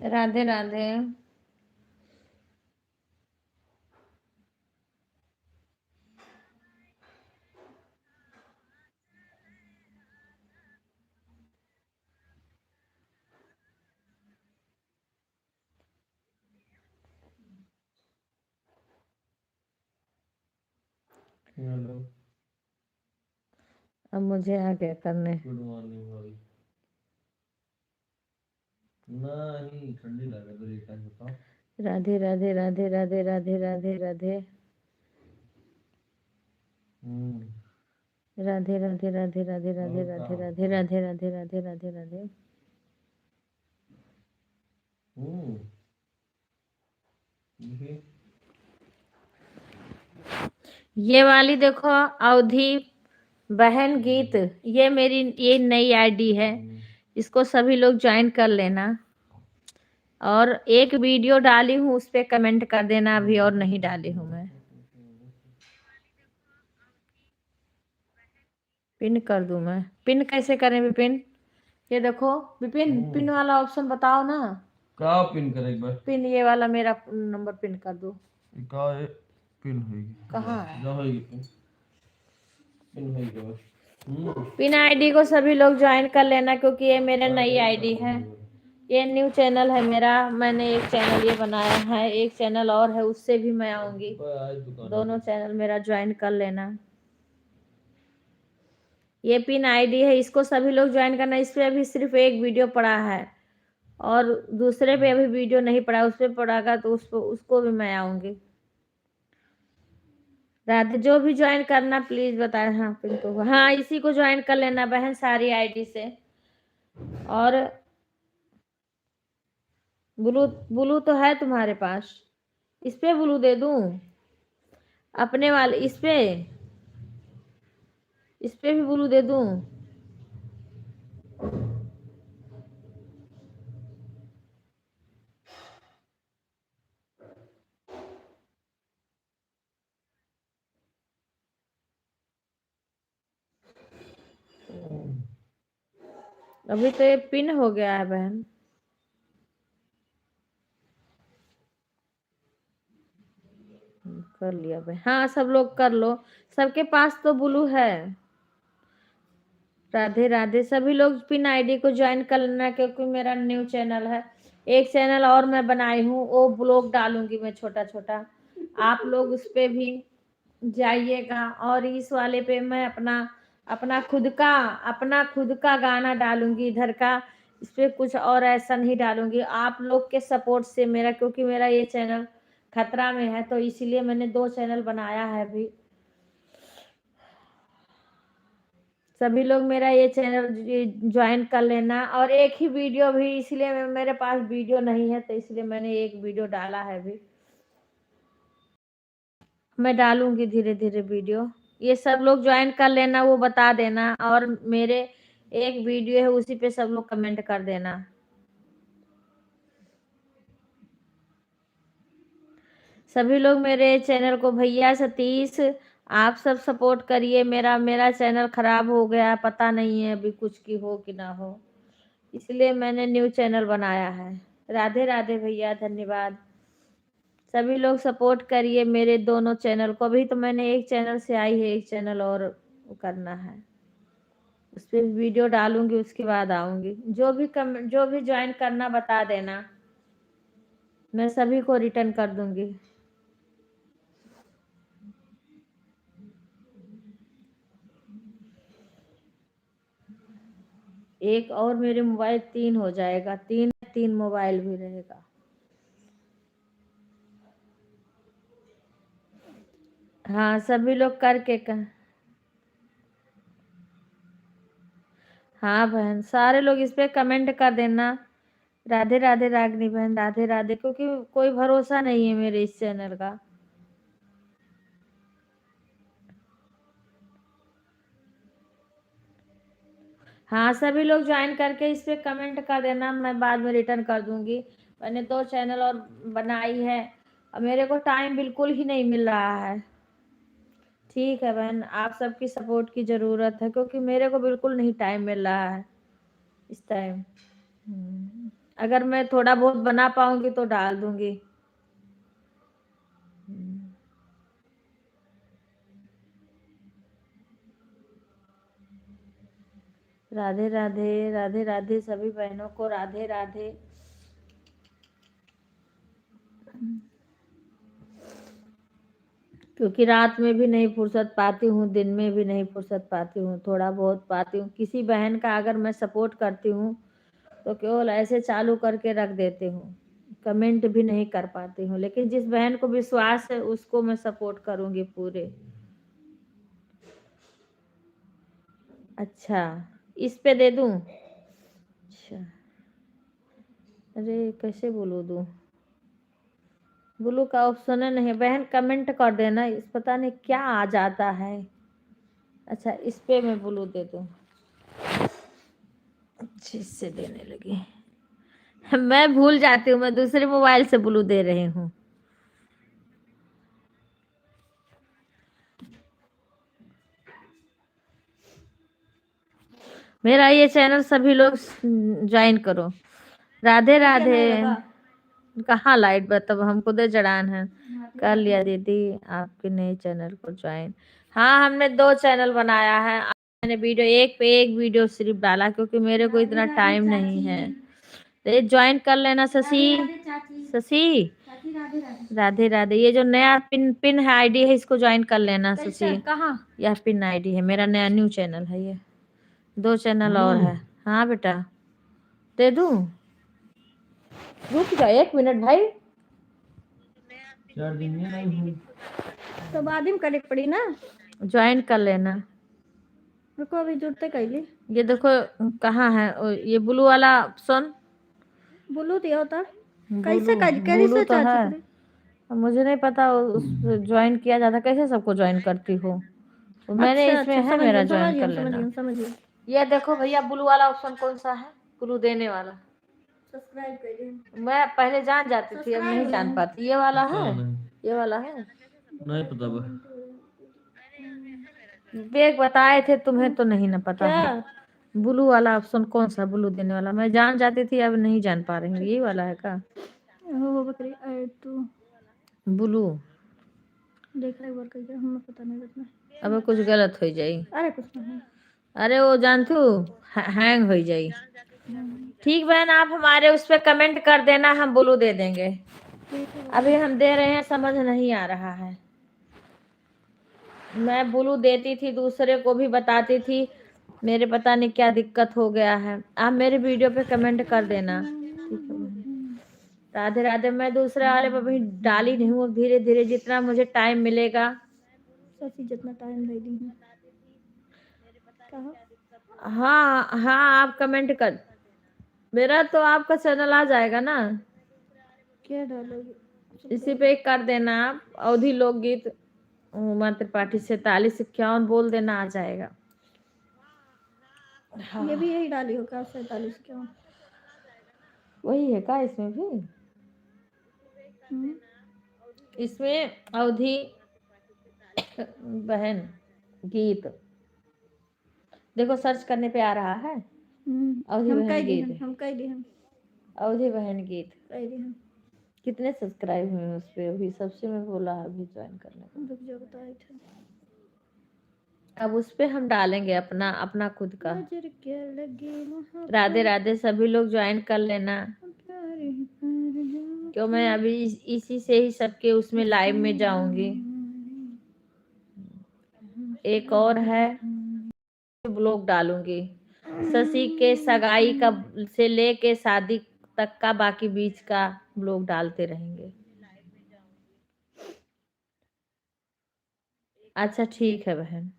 राधे राधे। हेलो, अब मुझे यहाँ क्या करने? गुड मॉर्निंग भाभी। नहीं ठंडी लग रही है, क्या बताओ। राधे राधे राधे राधे राधे राधे राधे राधे राधे राधे राधे राधे राधे राधे राधे राधे राधे राधे राधे। ये वाली देखो, अवधि बहन गीत, ये मेरी ये नई आईडी है, इसको सभी लोग ज्वाइन कर लेना। और एक वीडियो डाली हूँ, उस पे कमेंट कर देना, अभी और नहीं डाली हूँ मैं। पिन कर दूं मैं? पिन कैसे करें विपिन? ये देखो विपिन, पिन वाला ऑप्शन बताओ ना। का पिन करे एक बार? पिन ये वाला मेरा नंबर पिन कर दो। का है पिन होगी? कहाँ है? जा होगी पिन, पिन होगी बस। पिन आईडी को सभी लोग ज्वाइन कर लेना, क्योंकि ये मेरा नई आईडी है, ये न्यू चैनल है मेरा। मैंने एक चैनल ये बनाया है, एक चैनल और है, उससे भी मैं आऊंगी। दोनों चैनल मेरा ज्वाइन कर लेना। ये पिन आईडी है, इसको सभी लोग ज्वाइन करना। इस पे अभी सिर्फ एक वीडियो पड़ा है, और दूसरे पे अभी वीडियो नहीं पड़ा, उस पे पड़ागा तो उसको भी मैं आऊंगी। राधे, जो भी ज्वाइन करना प्लीज बताए। हाँ पिन को, हाँ इसी को ज्वाइन कर लेना बहन, सारी आईडी से। और ब्लू, ब्लू तो है तुम्हारे पास, इस पे ब्लू दे दूं अपने वाले, इस पे भी ब्लू दे दूं? अभी तो ये पिन हो गया है बहन। कर लिया बहन, हाँ सब लोग कर लो, सबके पास तो ब्लू है। राधे राधे। सभी लोग पिन आईडी को ज्वाइन कर लेना, क्योंकि मेरा न्यू चैनल है। एक चैनल और मैं बनाई हूँ, वो ब्लॉग डालूंगी मैं छोटा छोटा, आप लोग उस पे भी जाइएगा। और इस वाले पे मैं अपना अपना खुद का गाना डालूंगी इधर का। इस पे कुछ और ऐसा नहीं डालूंगी, आप लोग के सपोर्ट से मेरा, क्योंकि मेरा ये चैनल खतरा में है, तो इसीलिए मैंने 2 चैनल बनाया है अभी। सभी लोग मेरा ये चैनल ज्वाइन कर लेना। और एक ही वीडियो भी, इसलिए मेरे पास वीडियो नहीं है, तो इसलिए मैंने एक वीडियो डाला है अभी। मैं डालूंगी धीरे धीरे वीडियो, ये सब लोग ज्वाइन कर लेना, वो बता देना। और मेरे एक वीडियो है, उसी पे सब लोग कमेंट कर देना। सभी लोग मेरे चैनल को, भैया सतीश आप सब सपोर्ट करिए। मेरा चैनल खराब हो गया, पता नहीं है अभी कुछ की हो कि ना हो, इसलिए मैंने न्यू चैनल बनाया है। राधे राधे भैया, धन्यवाद। सभी लोग सपोर्ट करिए मेरे दोनों चैनल को। अभी तो मैंने एक चैनल से आई है, एक चैनल और करना है। उस पर वीडियो डालूंगी, उसके बाद आऊंगी। जो भी ज्वाइन करना बता देना, मैं सभी को रिटर्न कर दूंगी। एक और मेरे मोबाइल 3 हो जाएगा, 3 मोबाइल भी रहेगा। हाँ सभी लोग करके हाँ बहन, सारे लोग इस पे कमेंट कर देना। राधे राधे रागनी बहन, राधे राधे। क्योंकि कोई भरोसा नहीं है मेरे इस चैनल का। हाँ सभी लोग ज्वाइन करके इस पे कमेंट कर देना, मैं बाद में रिटर्न कर दूंगी। मैंने 2 चैनल और बनाई है, और मेरे को टाइम बिल्कुल ही नहीं मिल रहा है। ठीक है बहन, आप सबकी सपोर्ट की ज़रूरत है, क्योंकि मेरे को बिल्कुल नहीं टाइम मिल रहा है इस टाइम। अगर मैं थोड़ा बहुत बना पाऊंगी तो डाल दूंगी। राधे राधे, राधे राधे सभी बहनों को राधे राधे। क्योंकि रात में भी नहीं फुर्सत पाती हूँ, दिन में भी नहीं फुर्सत पाती हूँ, थोड़ा बहुत पाती हूँ। किसी बहन का अगर मैं सपोर्ट करती हूँ तो केवल ऐसे चालू करके रख देती हूँ, कमेंट भी नहीं कर पाती हूँ। लेकिन जिस बहन को विश्वास है उसको मैं सपोर्ट करूँगी पूरे। अच्छा, इस पे दे दूँ? अच्छा, अरे कैसे बोलूँ दूँ? ब्लू का ऑप्शन है नहीं बहन, कमेंट कर देना। इस पता नहीं क्या आ जाता है। अच्छा, इस पे मैं ब्लू दे दूँ? अच्छे से देने लगी। मैं भूल जाती हूँ, मैं दूसरे मोबाइल से ब्लू दे रही हूँ। मेरा ये चैनल सभी लोग ज्वाइन करो। राधे राधे। कहाँ लाइट तब हमको दे जड़ान है। कर लिया दीदी आपके नए चैनल को ज्वाइन। हाँ हमने 2 चैनल बनाया है। मैंने वीडियो एक पे एक वीडियो सिर्फ डाला, क्योंकि मेरे को इतना टाइम नहीं है। तो ज्वाइन कर लेना शशि। शशि राधे राधे। ये जो नया पिन है आईडी है, इसको ज्वाइन कर लेना शशि। कहाँ? यह पिन आईडी है मेरा, नया न्यू चैनल है ये। 2 चैनल और है। हाँ बेटा दे दूं? रुक जा 1 मिनट भाई। तो बाद में करे पड़ी ना। ज्वाइन कर लेना। रुको अभी जुड़ते कैली। ये देखो कहाँ है ये ब्लू वाला ऑप्शन। बोलू दिया होता कैसे ब्लू तो है, मुझे नहीं पता उस ज्वाइन किया जाता। कैसे सबको ज्वाइन करती हो? मैंने अच्छा, इसमें अच्छा, है मेरा ज्वाइन कर लेना। समझिए। ये देखो भैया ब्लू वाला ऑप्शन कौन सा है? ब्लू देने वाला। सब्सक्राइब करिए। मैं पहले जान जाती थी, अब नहीं जान पाती। ये वाला है, ये वाला है। नहीं पता बा। बेग बताए थे तुम्हें तो नहीं ना पता है। क्या? ब्लू वाला ऑप्शन कौन सा? ब्लू देने वाला मैं जान जाती थी, अब नहीं जान पा रही हूँ। यही वाला है का? हो बकरी ऐड तो ब्लू। देख रहे एक बार करके, हमें पता नहीं लगना। अब कुछ गलत हो जाई। अरे कुछ नहीं। अरे वो जानतू हैंग हो जाई। ठीक बहन, आप हमारे उस पर कमेंट कर देना, हम ब्लू दे देंगे। अभी हम दे रहे हैं, समझ नहीं आ रहा है। मैं ब्लू देती थी, दूसरे को भी बताती थी, मेरे पता नहीं क्या दिक्कत हो गया है। आप मेरे वीडियो पे कमेंट कर देना। ठीक है बहन। राधे राधे। मैं दूसरे वाले पर भी डाली नहीं हूँ, धीरे धीरे जितना मुझे टाइम मिलेगा। सची जितना टाइम दे दी हूँ। हाँ हाँ आप कमेंट कर, मेरा तो आपका चैनल आ जाएगा ना। क्या डालोगे? इसी पे कर देना आप, अवधि लोकगीत उमा त्रिपाठी 4751 बोल देना, आ जाएगा। हाँ। ये भी यही डाली हो क्या? 47 क्यों? वही है का इसमें भी? इसमें अवधि बहन गीत देखो, सर्च करने पे आ रहा है। अवधि बहन गीत, हम कह दी हम अवधि बहन गीत। कह दी हम। कितने सब्सक्राइब हुए उस पे? अभी सबसे मैं बोला है अभी ज्वाइन करने को। रुक जाओ बताए थे। अब उस पे हम डालेंगे अपना अपना खुद का। नजर क्या लगे वहाँ राधे राधे, सभी लोग ज्वाइन कर लेना, प्यार ही प्यार है। क्यों मैं अभी इसी से ही सबके उसमें लाइव में जाऊंगी। एक और है ब्लॉग डालूंगी, शशि के सगाई का से लेके शादी तक का, बाकी बीच का ब्लॉग डालते रहेंगे। अच्छा ठीक है बहन।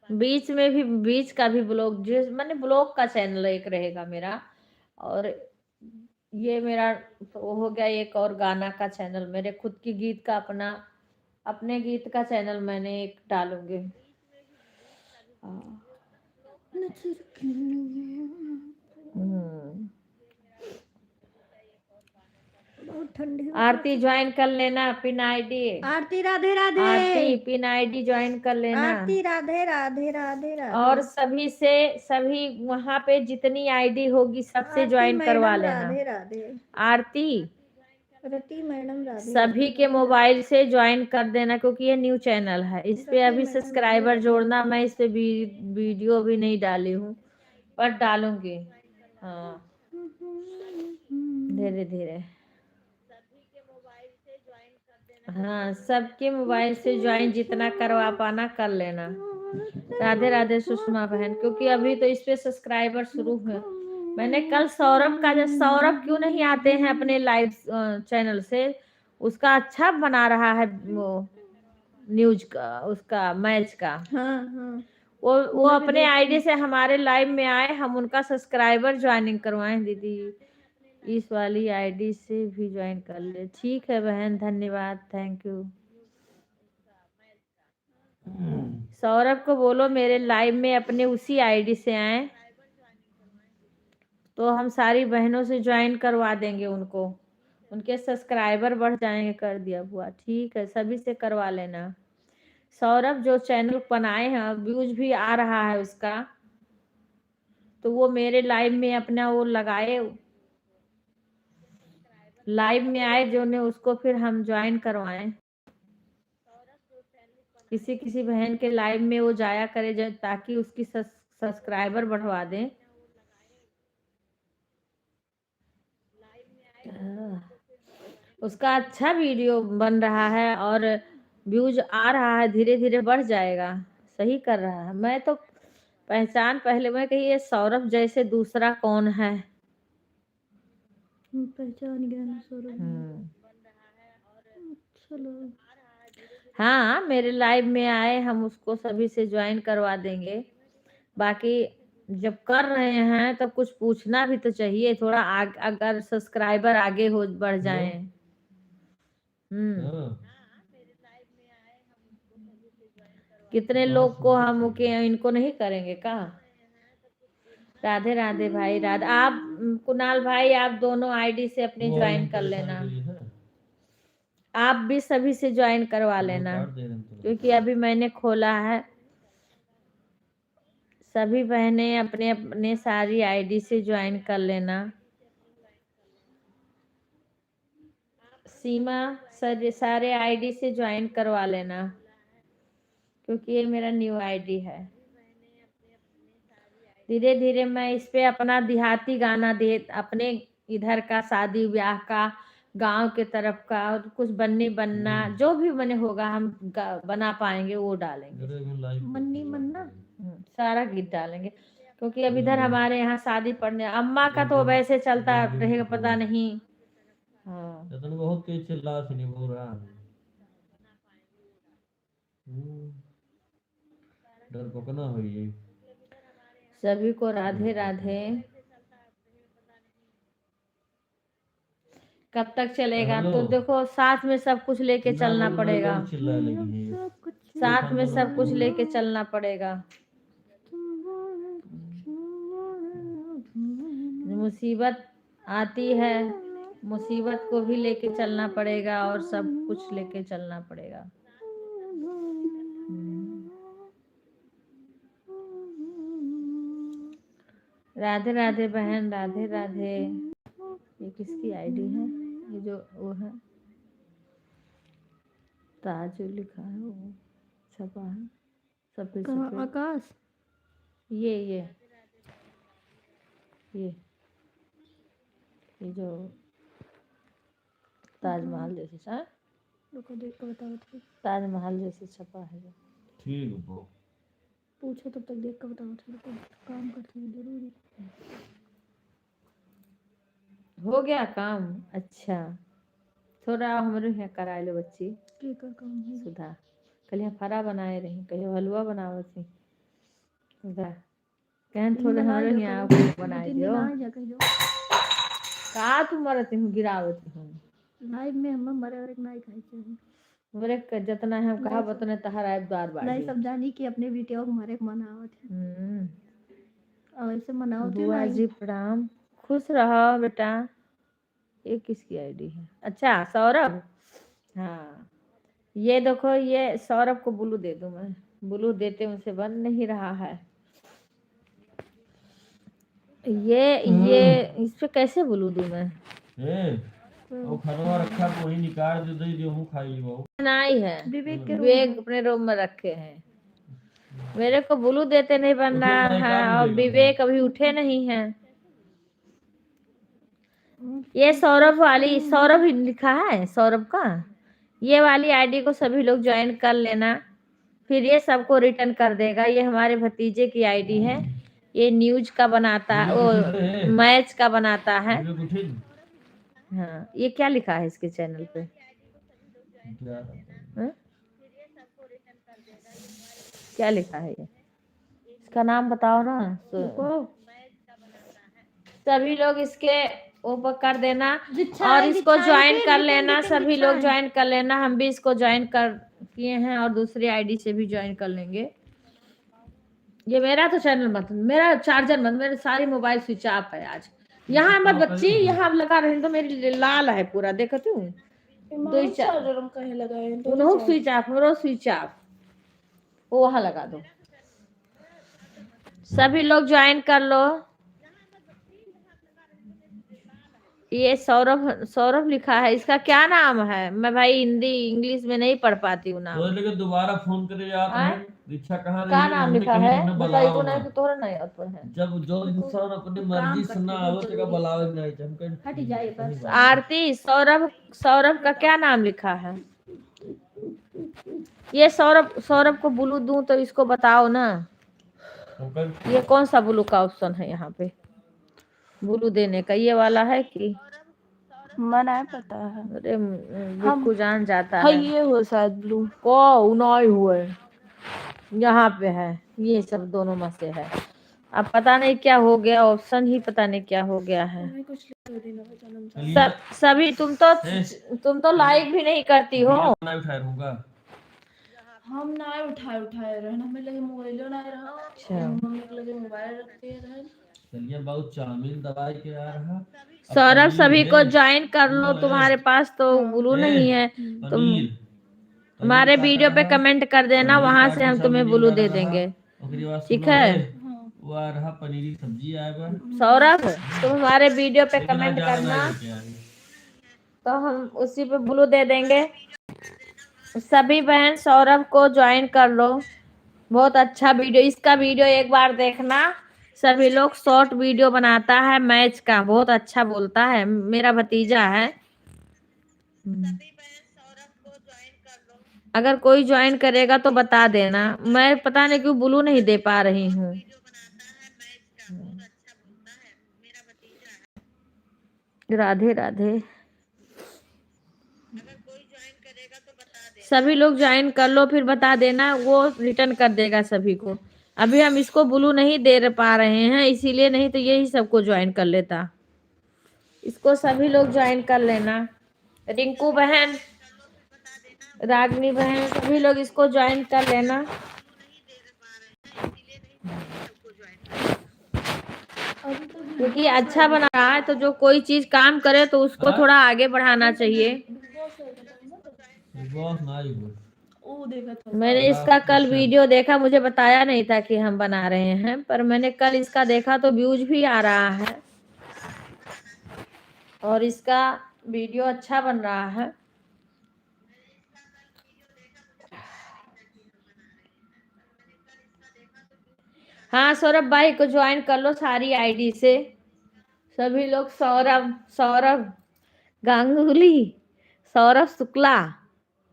बीच में भी, बीच का भी ब्लॉग, जिस मैंने ब्लॉग का चैनल एक रहेगा मेरा, और ये मेरा तो हो गया एक और गाना का चैनल, मेरे खुद की गीत का अपना, अपने गीत का चैनल मैंने एक डालूंगी। नजर क्या लगे हम्म। बहुत ठंडी हो आरती ज्वाइन कर लेना, पिन आईडी। आरती राधे राधे। आरती पिन आईडी ज्वाइन कर लेना। आरती राधे राधे राधे राधे। और सभी से, सभी वहां पे जितनी आईडी होगी सबसे ज्वाइन करवा लेना। राधे राधे। आरती रति मैडम राधे सभी के मोबाइल से ज्वाइन कर देना, क्योंकि ये न्यू चैनल है, इस पे अभी सब्सक्राइबर जोड़ना, मैं इस पे वीडियो भी नहीं डाली हूँ, पर डालूंगी। हाँ धीरे धीरे। हाँ सबके मोबाइल से ज्वाइन जितना करवा पाना कर लेना। राधे राधे सुषमा बहन, क्योंकि अभी तो इस पे सब्सक्राइबर शुरू है। मैंने कल सौरभ का, जब सौरभ क्यों नहीं आते हैं अपने लाइव चैनल से, उसका अच्छा बना रहा है वो न्यूज का, उसका मैच का। हाँ हाँ। वो अपने आईडी से हमारे लाइव में आए, हम उनका सब्सक्राइबर ज्वाइनिंग करवाएं। दीदी इस वाली आईडी से भी ज्वाइन कर ले। ठीक है बहन, धन्यवाद, थैंक यू। सौरभ को बोलो मेरे लाइव में अपने उसी आईडी से आए, तो हम सारी बहनों से ज्वाइन करवा देंगे उनको, उनके सब्सक्राइबर बढ़ जाएंगे। कर दिया बुआ, ठीक है, सभी से करवा लेना। सौरभ जो चैनल बनाए हैं, व्यूज भी आ रहा है उसका, तो वो मेरे लाइव में अपना वो लगाए, लाइव में आए जो ने, उसको फिर हम ज्वाइन करवाएं। किसी किसी बहन के लाइव में वो जाया करे, ताकि उसकी सब्सक्राइबर बढ़वा दें। उसका अच्छा वीडियो बन रहा है और व्यूज आ रहा है, धीरे धीरे बढ़ जाएगा, सही कर रहा है। मैं तो पहचान, पहले मैं कही ये सौरभ जैसे दूसरा कौन है, पहचान गया ना सौरभ। चलो हाँ मेरे लाइव में आए, हम उसको सभी से ज्वाइन करवा देंगे। बाकी जब कर रहे हैं तब कुछ पूछना भी तो चाहिए थोड़ा, अगर सब्सक्राइबर आगे हो बढ़ जाए। कितने लोग को हम इनको नहीं करेंगे का। राधे राधे भाई, राधे। आप कुणाल भाई, आप दोनों आईडी से अपने ज्वाइन कर लेना, आप भी सभी से ज्वाइन करवा लेना, क्योंकि अभी मैंने खोला है। सभी बहनें अपने अपने सारी आईडी से ज्वाइन कर लेना। सीमा सारे आईडी से ज्वाइन करवा लेना, क्योंकि ये मेरा न्यू आईडी है। धीरे धीरे मैं इस पे अपना देहाती गाना दे, अपने इधर का शादी ब्याह का, गांव के तरफ का, और कुछ बनना जो भी बने होगा हम बना पाएंगे वो डालेंगे। मन्नी मन्ना सारा गीत डालेंगे, क्योंकि अब इधर हमारे यहाँ शादी पड़ने, अम्मा का तो वैसे चलता रहेगा, पता नहीं। हाँ बहुत के चिल्ला से नहीं बोल रहा, डर पकना हुई। सभी को राधे राधे। कब तक चलेगा, तो देखो साथ में सब कुछ लेके चलना पड़ेगा, साथ में सब कुछ लेके चलना पड़ेगा। मुसीबत आती है, मुसीबत को भी लेके चलना पड़ेगा, और सब कुछ लेके चलना पड़ेगा। राधे राधे बहन, राधे राधे। ये किसकी आईडी है, ये जो वो है, ताजु लिखा है, वो छपा है सफेद कहाँ सफेद। आकाश? ये जो ताजमहल जैसे सा, रुको देख कर बताओ तो। ताजमहल जैसे छपा है जो। ठीक है वो। पूछो तब तक देख कर बताओ तो। रुको काम करती हूँ जरूरी। हो गया काम? अच्छा, थोड़ा हमरे यहाँ करा लो बच्ची की कर काम है? सुधा। कल यहाँ फरा बनाए रही, कहियो हलवा बनाओ थी सुधा। कहन थोड़े हमरे यहाँ बनाए दियो। का तुम मरती हूँ गिरावती हूँ लाइव में हम मरे और एक नाई खाई चाहिए। मेरे जितना है कहा बतने तहार आए द्वार बाड़ी। नहीं सब जानी कि अपने वीडियो को मारे मनावत है। और ऐसे मनावत है बुआ जी प्रणाम, खुश रहो बेटा। ये किसकी आईडी है? अच्छा सौरभ। हाँ ये देखो, ये सौरभ को ब्लू दे दूं मैं। ब्लू देते उनसे बन नहीं रहा है। ये इस पे कैसे ब्लू दूं मैं? वो खरवा रखा तो वही निकाल दे दे जो हूं खाई वो नहीं है, विवेक के विवेक अपने रूम में रखे हैं। मेरे को ब्लू देते नहीं बन रहा है और विवेक अभी उठे नहीं है। ये सौरभ वाली, सौरभ ही लिखा है सौरभ का। ये वाली आईडी को सभी लोग ज्वाइन कर लेना, फिर ये सबको रिटर्न कर देगा। ये हमारे भतीजे की आईडी है। ये न्यूज का बनाता है, वो मैच का बनाता है। हाँ ये क्या लिखा है इसके चैनल पे? हाँ? क्या लिखा है ये? इसका नाम बताओ ना। सभी लोग इसके ऊपर कर देना और इसको ज्वाइन कर लेना। सभी लोग ज्वाइन कर लेना। हम भी इसको ज्वाइन कर किए हैं और दूसरी आईडी से भी ज्वाइन कर लेंगे। ये मेरा तो चैनल मत, मेरा चार्जर मत, मेरे सारी मोबाइल स्विच ऑफ है आज। यहाँ मत बच्ची, यहाँ लगा रही तो मेरी लाल है पूरा, देखो तू। दो चार्जर हम कहीं लगाए, उन्हों स्विच ऑफ, मेरा स्विच ऑफ। वो वहां लगा दो। सभी लोग ज्वाइन कर लो। ये सौरभ, सौरभ लिखा है। इसका क्या नाम है? मैं भाई हिंदी इंग्लिश में नहीं पढ़ पाती हूँ नाम। तो लेके दोबारा फोन करे जाता है। दीक्षा कहाँ क्या रही है? नाम हमने लिखा कहीं है तुमने बताइए तो। बुलाओ नहीं ना। तो तोरा नहीं आता है। जब जो इंसान अपनी मर्जी से ना हो तो बुलावे नहीं। हम कहीं हट जाइए बस। आरती, सौरभ, सौरभ का क्या नाम लिखा है? ये सौरभ, सौरभ को ब्लू दूं तो इसको बताओ ना। ये कौन सा ब्लू का ऑप्शन है यहाँ पे ब्लू देने का? ये वाला है कि मना पता है? अरे बिल्कु जान जाता है। ये हो शायद ब्लू को उनाई हुए यहाँ पे है। ये सब दोनों में से है। अब पता नहीं क्या हो गया, ऑप्शन ही पता नहीं क्या हो गया है। सभी तुम तो लाइक भी नहीं करती हो। हम ना उठाए रहना में लगे मोबाइल ना रहा। अच्छा मम्मी के लगे मोबाइल रखते रहे। चलिए बहुत चाउमीन दवाई के आ रहा। सौरभ सभी को ज्वाइन कर लो। तुम्हारे पास तो ब्लू नहीं है, तुम हमारे वीडियो पे कमेंट कर देना, वहां से हम तुम्हें ब्लू दे देंगे। ठीक है वो आ रहा पनीर की सब्जी आएगा। सौरभ तुम हमारे वीडियो पे कमेंट करना तो हम उसी पे ब्लू दे देंगे। सभी बहन सौरभ को ज्वाइन कर लो। बहुत अच्छा वीडियो, इसका वीडियो एक बार देखना। सभी लोग शॉर्ट वीडियो बनाता है मैच का, बहुत अच्छा बोलता है, मेरा भतीजा है। अगर कोई ज्वाइन करेगा तो बता देना। मैं पता नहीं क्यों ब्लू नहीं दे पा रही हूँ। राधे राधे। सभी लोग ज्वाइन कर लो, फिर बता देना, वो रिटर्न कर देगा सभी को। अभी हम इसको ब्लू नहीं दे पा रहे हैं इसीलिए, नहीं तो यही सबको ज्वाइन कर लेता। इसको सभी लोग ज्वाइन कर लेना। रिंकू बहन, रागनी बहन, सभी लोग इसको ज्वाइन कर लेना। क्योंकि अच्छा बना रहा है तो जो कोई चीज काम करे तो उसको थोड़ा आगे बढ़ाना चाहिए। मैंने इसका कल वीडियो देखा, मुझे बताया नहीं था कि हम बना रहे हैं, पर मैंने कल इसका देखा तो व्यूज भी आ रहा है और इसका वीडियो अच्छा बन रहा है। हाँ सौरभ भाई को ज्वाइन कर लो सारी आईडी से सभी लोग। सौरभ सौरभ गांगुली, सौरभ शुक्ला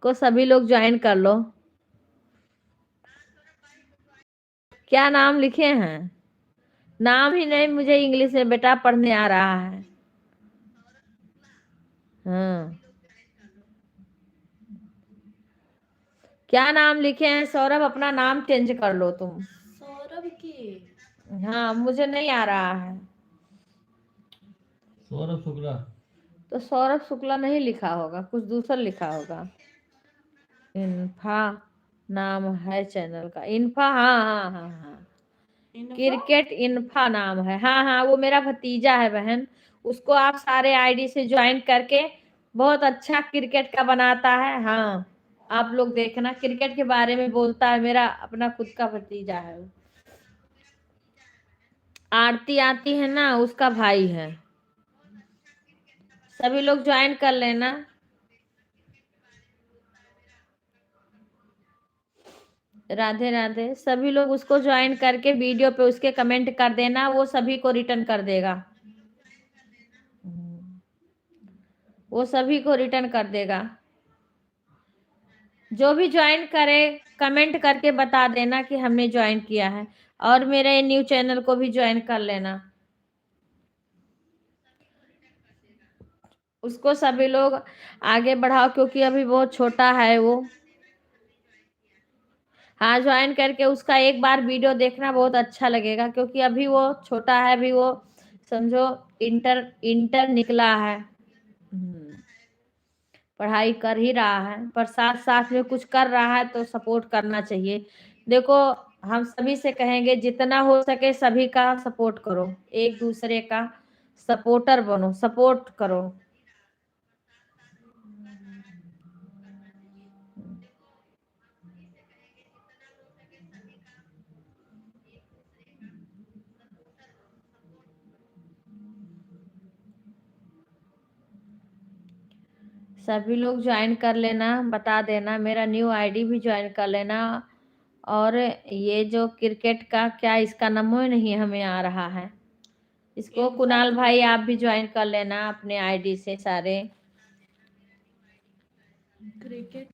को सभी लोग ज्वाइन कर लो। क्या नाम लिखे हैं? नाम ही नहीं मुझे इंग्लिश में बेटा पढ़ने आ रहा है। हाँ क्या नाम लिखे हैं सौरभ? अपना नाम चेंज कर लो तुम। सौरभ की हाँ मुझे नहीं आ रहा है। सौरभ शुक्ला। तो सौरभ शुक्ला नहीं लिखा होगा, कुछ दूसरा लिखा होगा। इन्फा नाम है चैनल का, इन्फा। हाँ हाँ हाँ हाँ क्रिकेट इन्फा नाम है। हाँ हाँ वो मेरा भतीजा है बहन, उसको आप सारे आईडी से ज्वाइन करके, बहुत अच्छा क्रिकेट का बनाता है। हाँ आप लोग देखना, क्रिकेट के बारे में बोलता है, मेरा अपना खुद का भतीजा है वो। आरती आती है ना, उसका भाई है। सभी लोग ज्वाइन कर लेना। राधे राधे। सभी लोग उसको ज्वाइन करके वीडियो पे उसके कमेंट कर देना, वो सभी को रिटर्न कर देगा। वो सभी को रिटर्न कर देगा। जो भी ज्वाइन करे कमेंट करके बता देना कि हमने ज्वाइन किया है, और मेरे न्यू चैनल को भी ज्वाइन कर लेना। उसको सभी लोग आगे बढ़ाओ, क्योंकि अभी बहुत छोटा है वो। हाँ ज्वाइन करके उसका एक बार वीडियो देखना, बहुत अच्छा लगेगा, क्योंकि अभी वो छोटा है, अभी वो समझो इंटर निकला है। पढ़ाई कर ही रहा है, पर साथ साथ में कुछ कर रहा है तो सपोर्ट करना चाहिए। देखो हम सभी से कहेंगे जितना हो सके सभी का सपोर्ट करो, एक दूसरे का सपोर्टर बनो, सपोर्ट करो। सभी लोग ज्वाइन कर लेना, बता देना, मेरा न्यू आईडी भी ज्वाइन कर लेना। और ये जो क्रिकेट का क्या, इसका नंबर नहीं हमें आ रहा है, इसको कुणाल भाई आप भी ज्वाइन कर लेना अपने आईडी से सारे। क्रिकेट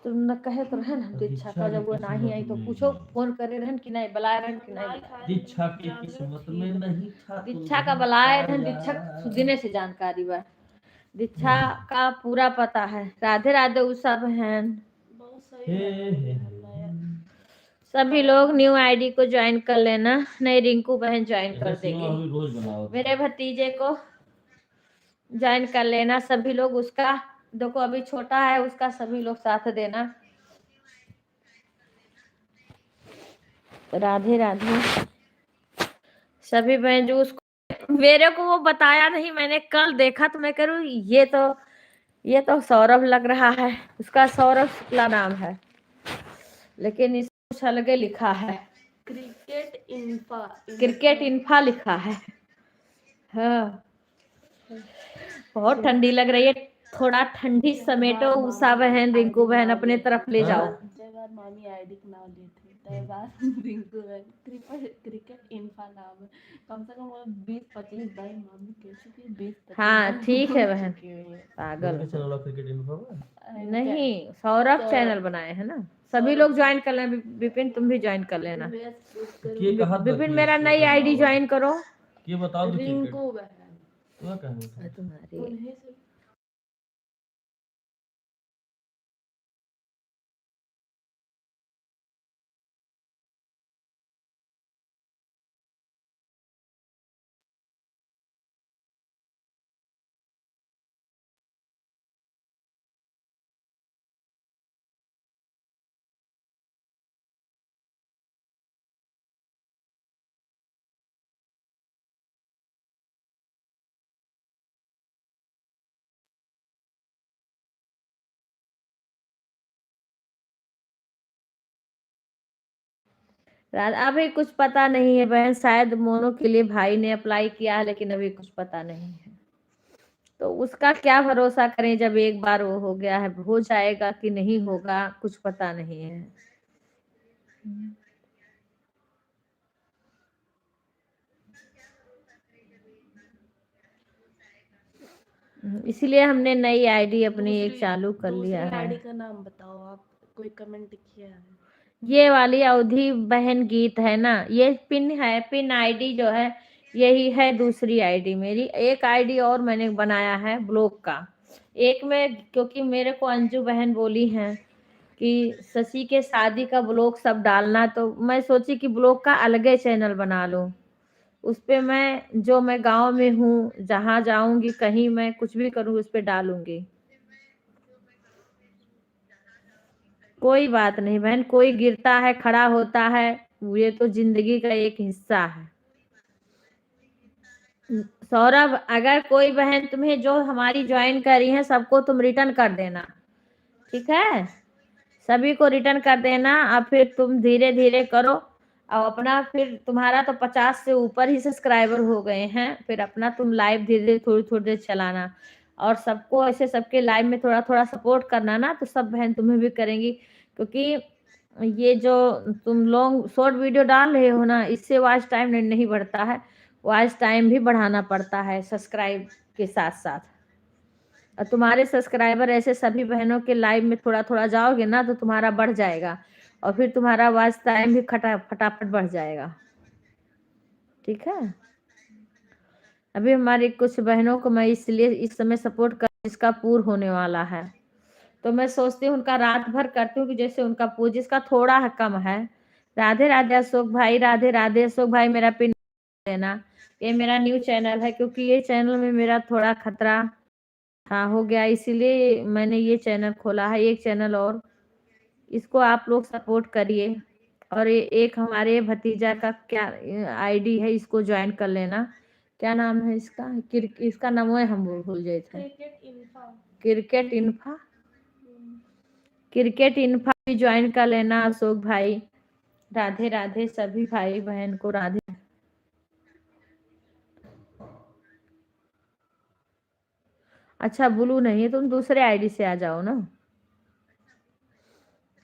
तुम न कहे तो रहन हम दीक्षा का, जब वो नहीं आई तो पूछो, फोन करे रहन कि नहीं, बुलाए रहन कि नहीं बुलाए। दीक्षा की किस्मत में नहीं था दीक्षा का बुलाए रहन, दीक्षा सुदिने से जानकारी बा, दीक्षा का पूरा पता है। राधे राधे उ सब हैं। सभी लोग न्यू आईडी को ज्वाइन कर लेना, नहीं रिंकू बहन ज्वाइन कर देगी। रोज बनाओ। मेरे भतीजे को ज्वाइन कर लेना सभी लोग, उसका देखो अभी छोटा है उसका सभी लोग साथ देना। राधे राधे सभी बहन जो उसको, मेरे को वो बताया नहीं, मैंने कल देखा तो मैं करूँ ये तो सौरभ लग रहा है, उसका सौरभ शुक्ला नाम है, लेकिन इसको कुछ अलग लिखा है, क्रिकेट इन्फा लिखा है। हाँ बहुत ठंडी लग रही है, थोड़ा ठंडी समेटो उषा बहन, रिंकू बहन अपने तरफ ले जाओ। मामी आईडी का नाम लेते तय बार रिंकू है क्रिकेट इन्फा नाम है, कम से कम 20-25 बार मामी कह चुकी है, 20-25 हाँ बार ठीक है बोल बहन, चुकी हुई है। पागल चैनल ऑफ क्रिकेट इन्फो में नहीं, सौरभ चैनल बनाए हैं ना, सभी लोग ज्वाइन कर लें। विपिन तुम भी ज्वाइन कर लेना। ये कहा विपिन मेरा नई आईडी ज्वाइन करो। ये बता दो क्रिकेट रिंकू बहन तो क्या है तुम्हारी उन्हीं से अभी कुछ पता नहीं है बहन, शायद मोनो के लिए भाई ने अप्लाई किया है, लेकिन अभी कुछ पता नहीं है, तो उसका क्या भरोसा करें, जब एक बार वो हो गया है, हो जाएगा कि नहीं होगा कुछ पता नहीं है। इसीलिए हमने नई आईडी अपनी एक चालू कर लिया है। आईडी का नाम बताओ आप, कोई कमेंट किया है? ये वाली अवधि बहन गीत है ना, ये पिन है, पिन आईडी जो है यही है दूसरी आईडी मेरी। एक आईडी और मैंने बनाया है ब्लॉग का, एक में, क्योंकि मेरे को अंजू बहन बोली हैं कि शशि के शादी का ब्लॉग सब डालना, तो मैं सोची कि ब्लॉग का अलग चैनल बना लूं, उस पे मैं गांव में हूँ, जहाँ जाऊंगी कहीं मैं कुछ भी करूँ उस पे डालूंगी। कोई बात नहीं बहन, कोई गिरता है खड़ा होता है, ये तो जिंदगी का एक हिस्सा है। सौरभ अगर कोई बहन तुम्हें जो हमारी ज्वाइन करी है सबको तुम रिटर्न कर देना, ठीक है, सभी को रिटर्न कर देना। अब फिर तुम धीरे धीरे करो, और अपना फिर तुम्हारा तो 50 से ऊपर ही सब्सक्राइबर हो गए हैं, फिर अपना तुम लाइव धीरे धीरे थोड़ी थोड़ी देर चलाना, और सबको ऐसे सबके लाइव में थोड़ा थोड़ा सपोर्ट करना ना, तो सब बहन तुम्हें भी करेंगी, क्योंकि ये जो तुम लॉन्ग शॉर्ट वीडियो डाल रहे हो ना, इससे वॉच टाइम नहीं बढ़ता है, वॉच टाइम भी बढ़ाना पड़ता है सब्सक्राइब के साथ साथ। और तुम्हारे सब्सक्राइबर ऐसे सभी बहनों के लाइव में थोड़ा थोड़ा जाओगे ना, तो तुम्हारा बढ़ जाएगा, और फिर तुम्हारा वॉच टाइम भी फटाफट बढ़ जाएगा, ठीक है। अभी हमारी कुछ बहनों को मैं इसलिए इस समय सपोर्ट कर, जिसका पूर होने वाला है, तो मैं सोचती हूँ उनका रात भर करती हूँ कि जैसे उनका पूर, जिसका थोड़ा कम है। राधे राधे अशोक भाई, राधे राधे अशोक भाई, मेरा पिन देना, ये मेरा न्यू चैनल है, क्योंकि ये चैनल में मेरा थोड़ा खतरा हाँ हो गया, इसीलिए मैंने ये चैनल खोला है, एक चैनल और, इसको आप लोग सपोर्ट करिए। और ये एक हमारे भतीजा का क्या आईडी है, इसको ज्वाइन कर लेना, क्या नाम है इसका, इसका नाम है, हम भूल गए थे, क्रिकेट इन्फा, क्रिकेट इन्फा भी ज्वाइन कर लेना अशोक भाई। राधे राधे सभी भाई बहन को राधे। अच्छा ब्लू नहीं है, तुम दूसरे आईडी से आ जाओ ना,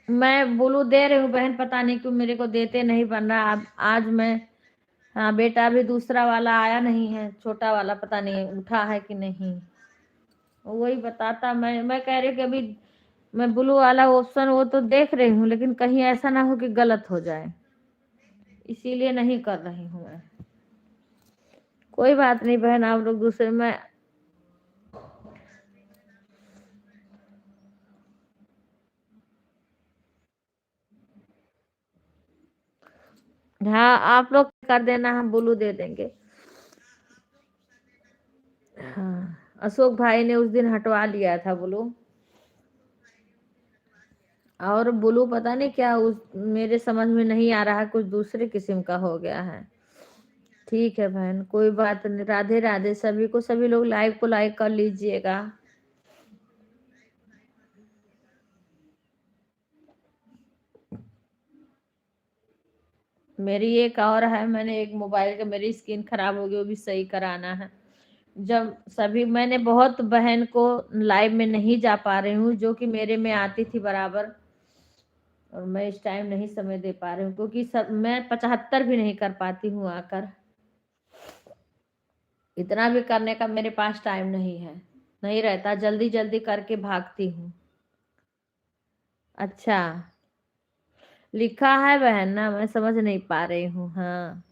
मैं ब्लू दे रही हूँ बहन, पता नहीं क्यों मेरे को देते नहीं बन रहा। अब आज मैं, हाँ बेटा अभी दूसरा वाला आया नहीं है, छोटा वाला पता नहीं उठा है कि नहीं, वही बताता। मैं कह रही हूँ कि अभी मैं ब्लू वाला ऑप्शन वो तो देख रही हूँ, लेकिन कहीं ऐसा ना हो कि गलत हो जाए, इसीलिए नहीं कर रही हूँ मैं। कोई बात नहीं बहन, आप लोग दूसरे में, हाँ आप लोग कर देना, हम ब्लू दे देंगे। हाँ अशोक भाई ने उस दिन हटवा लिया था ब्लू, और ब्लू पता नहीं क्या उस मेरे समझ में नहीं आ रहा, कुछ दूसरे किस्म का हो गया है। ठीक है बहन, कोई बात नहीं। राधे राधे सभी को, सभी लोग लाइव को लाइक कर लीजिएगा। मेरी एक और है, मैंने एक मोबाइल का, मेरी स्क्रीन खराब हो गई, वो भी सही कराना है। जब सभी, मैंने बहुत बहन को लाइव में नहीं जा पा रही हूँ, जो कि मेरे में आती थी बराबर, और मैं इस टाइम नहीं समय दे पा रही हूँ, क्योंकि सब मैं 75 भी नहीं कर पाती हूँ आकर। इतना भी करने का मेरे पास टाइम नहीं है, नहीं रहता, जल्दी जल्दी करके भागती हूँ। अच्छा लिखा है बहन ना, मैं समझ नहीं पा रही हूँ। हाँ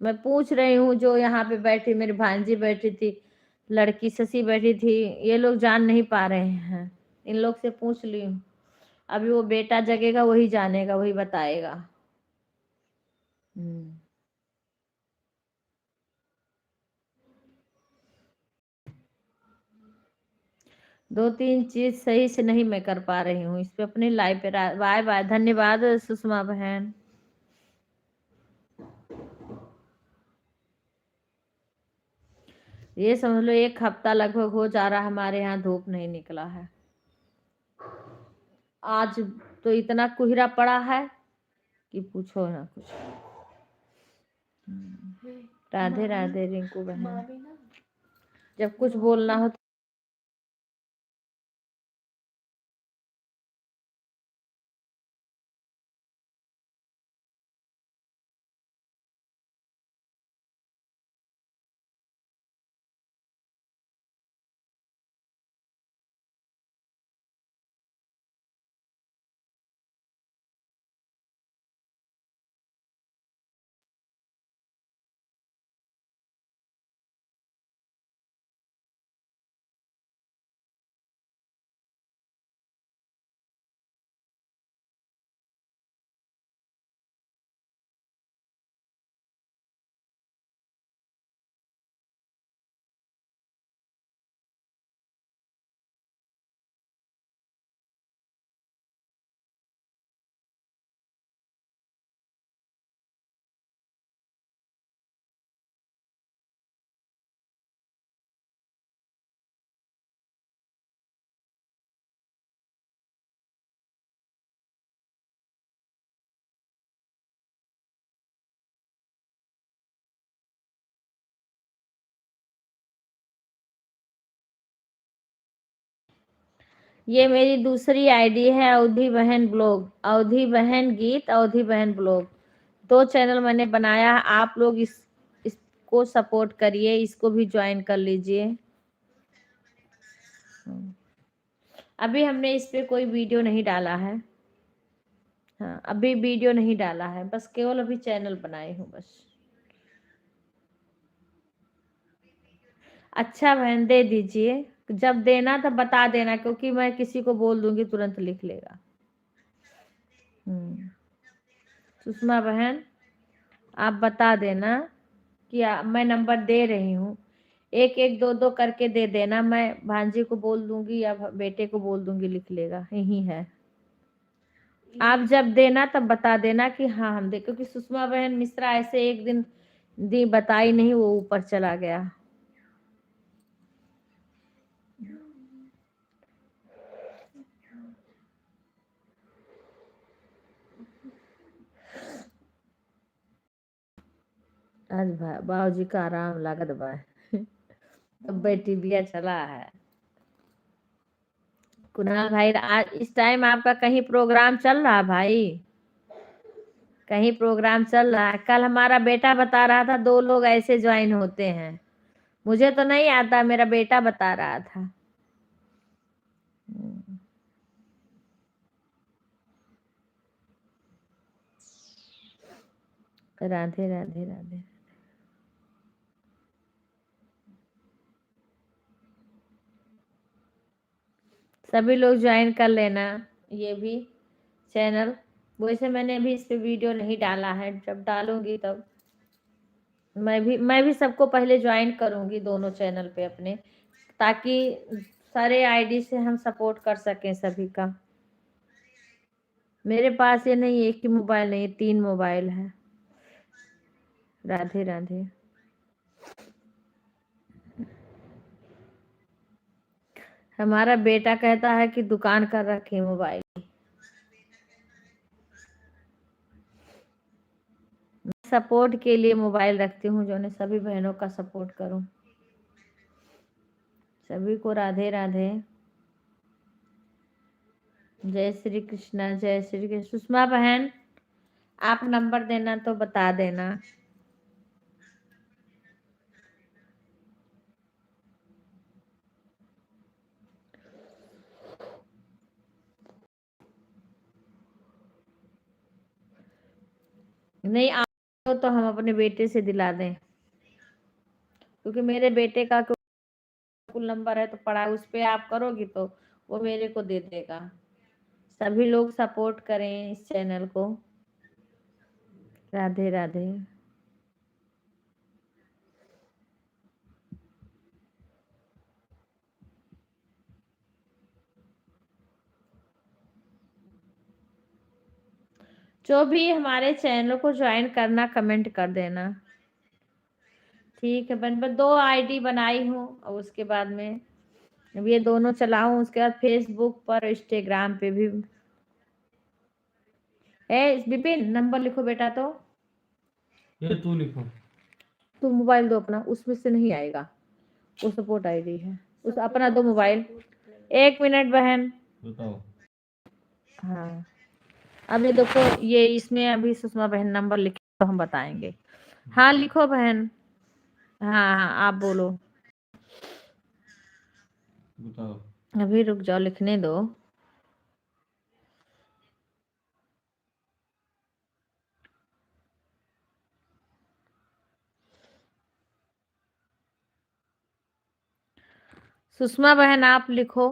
मैं पूछ रही हूँ, जो यहाँ पे बैठी, मेरी भांजी बैठी थी, लड़की शशि बैठी थी, ये लोग जान नहीं पा रहे हैं, इन लोग से पूछ ली हूँ। अभी वो बेटा जगेगा, वही जानेगा, वही बताएगा। 2-3 चीज सही से नहीं मैं कर पा रही हूँ इस पे, अपनी लाइफ पे। बाय बाय, धन्यवाद सुषमा बहन। ये समझ लो 1 हफ्ता लगभग हो जा रहा, हमारे यहाँ धूप नहीं निकला है। आज तो इतना कोहरा पड़ा है कि पूछो ना कुछ। राधे राधे रिंकू बहन, मामी ना जब कुछ बोलना हो ये मेरी दूसरी आईडी है, अवधि बहन ब्लॉग, अवधि बहन गीत, अवधि बहन ब्लॉग। 2 चैनल मैंने बनाया है, आप लोग इसको सपोर्ट करिए, इसको भी ज्वाइन कर लीजिए। अभी हमने इस पे कोई वीडियो नहीं डाला है। हाँ अभी वीडियो नहीं डाला है, बस केवल अभी चैनल बनाई हूँ बस। अच्छा बहन दे दीजिए, जब देना तब बता देना, क्योंकि मैं किसी को बोल दूंगी तुरंत लिख लेगा। सुषमा बहन आप बता देना कि मैं नंबर दे रही हूँ, 1-1 2-2 करके दे देना, मैं भांजी को बोल दूंगी या बेटे को बोल दूंगी, लिख लेगा, यही है। आप जब देना तब बता देना कि हाँ हम दे, क्योंकि सुषमा बहन मिश्रा ऐसे एक दिन दी बताई नहीं, वो ऊपर चला गया। आज बाबूजी का आराम लागत बा अब बेटी बिया चला है। कुणाल भाई आज इस टाइम आपका कहीं प्रोग्राम चल रहा भाई? कहीं प्रोग्राम चल रहा है? कल हमारा बेटा बता रहा था 2 लोग ऐसे ज्वाइन होते हैं, मुझे तो नहीं आता, मेरा बेटा बता रहा था। राधे राधे राधे। सभी लोग ज्वाइन कर लेना ये भी चैनल। वैसे मैंने अभी इस पे वीडियो नहीं डाला है, जब डालूंगी तब मैं भी सबको पहले ज्वाइन करूंगी दोनों चैनल पे अपने, ताकि सारे आईडी से हम सपोर्ट कर सकें सभी का। मेरे पास ये नहीं एक ही मोबाइल नहीं, 3 मोबाइल है। राधे राधे। हमारा बेटा कहता है कि दुकान कर रखे मोबाइल। सपोर्ट के लिए मोबाइल रखती हूँ, जो ने सभी बहनों का सपोर्ट करूं। सभी को राधे राधे। जय श्री कृष्णा, जय श्री कृष्ण। सुषमा बहन, आप नंबर देना तो बता देना। नहीं आप तो हम अपने बेटे से दिला दें, क्योंकि मेरे बेटे का कुल नंबर है तो पड़ा, उस पे आप करोगी तो वो मेरे को दे देगा। सभी लोग सपोर्ट करें इस चैनल को। राधे राधे। जो भी हमारे चैनल को ज्वाइन करना, कमेंट कर देना, ठीक है। बन 2 आईडी बनाई हूँ और उसके बाद में अब ये दोनों चलाऊं, उसके बाद फेसबुक पर, इंस्टाग्राम पे भी। विपिन नंबर लिखो बेटा। तो ये तू लिखो। तू मोबाइल दो अपना, उसमें से नहीं आएगा, वो सपोर्ट आईडी है। उस अपना दो मोबाइल। 1 मिनट बहन। बताओ। हाँ अब ये देखो, ये इसमें अभी सुषमा बहन नंबर लिखे तो हम बताएंगे। हाँ लिखो बहन। हाँ हाँ आप बोलो। बताओ। अभी रुक जाओ, लिखने दो। सुषमा बहन आप लिखो।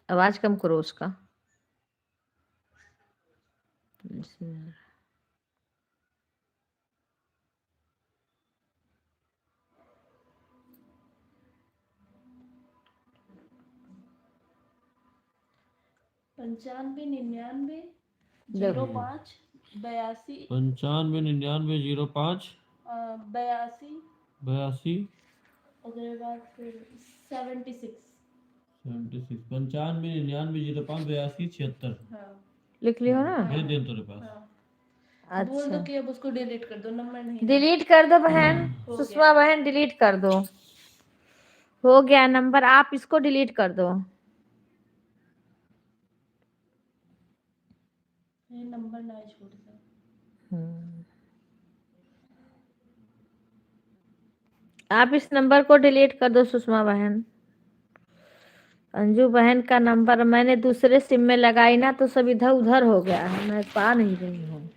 आवाज कम करो उसका। पंचानवे 99 देखो 05 82 95 82 92 उसके बाद फिर 76। 76 95 99 05 82 76। हाँ लिख लियो ना। भेज दे तेरे पास। हाँ बोल दो कि अब उसको डिलीट कर दो, नंबर नहीं। डिलीट कर दो बहन। हो सुषमा बहन डिलीट कर दो। हो गया नंबर, आप इसको डिलीट कर दो। ये नंबर ना छोड़ दो। आप इस नंबर को डिलीट कर दो सुषमा बहन। अंजू बहन का नंबर मैंने दूसरे सिम में लगाई ना, तो सब इधर उधर हो गया है, मैं पा नहीं रही हूँ।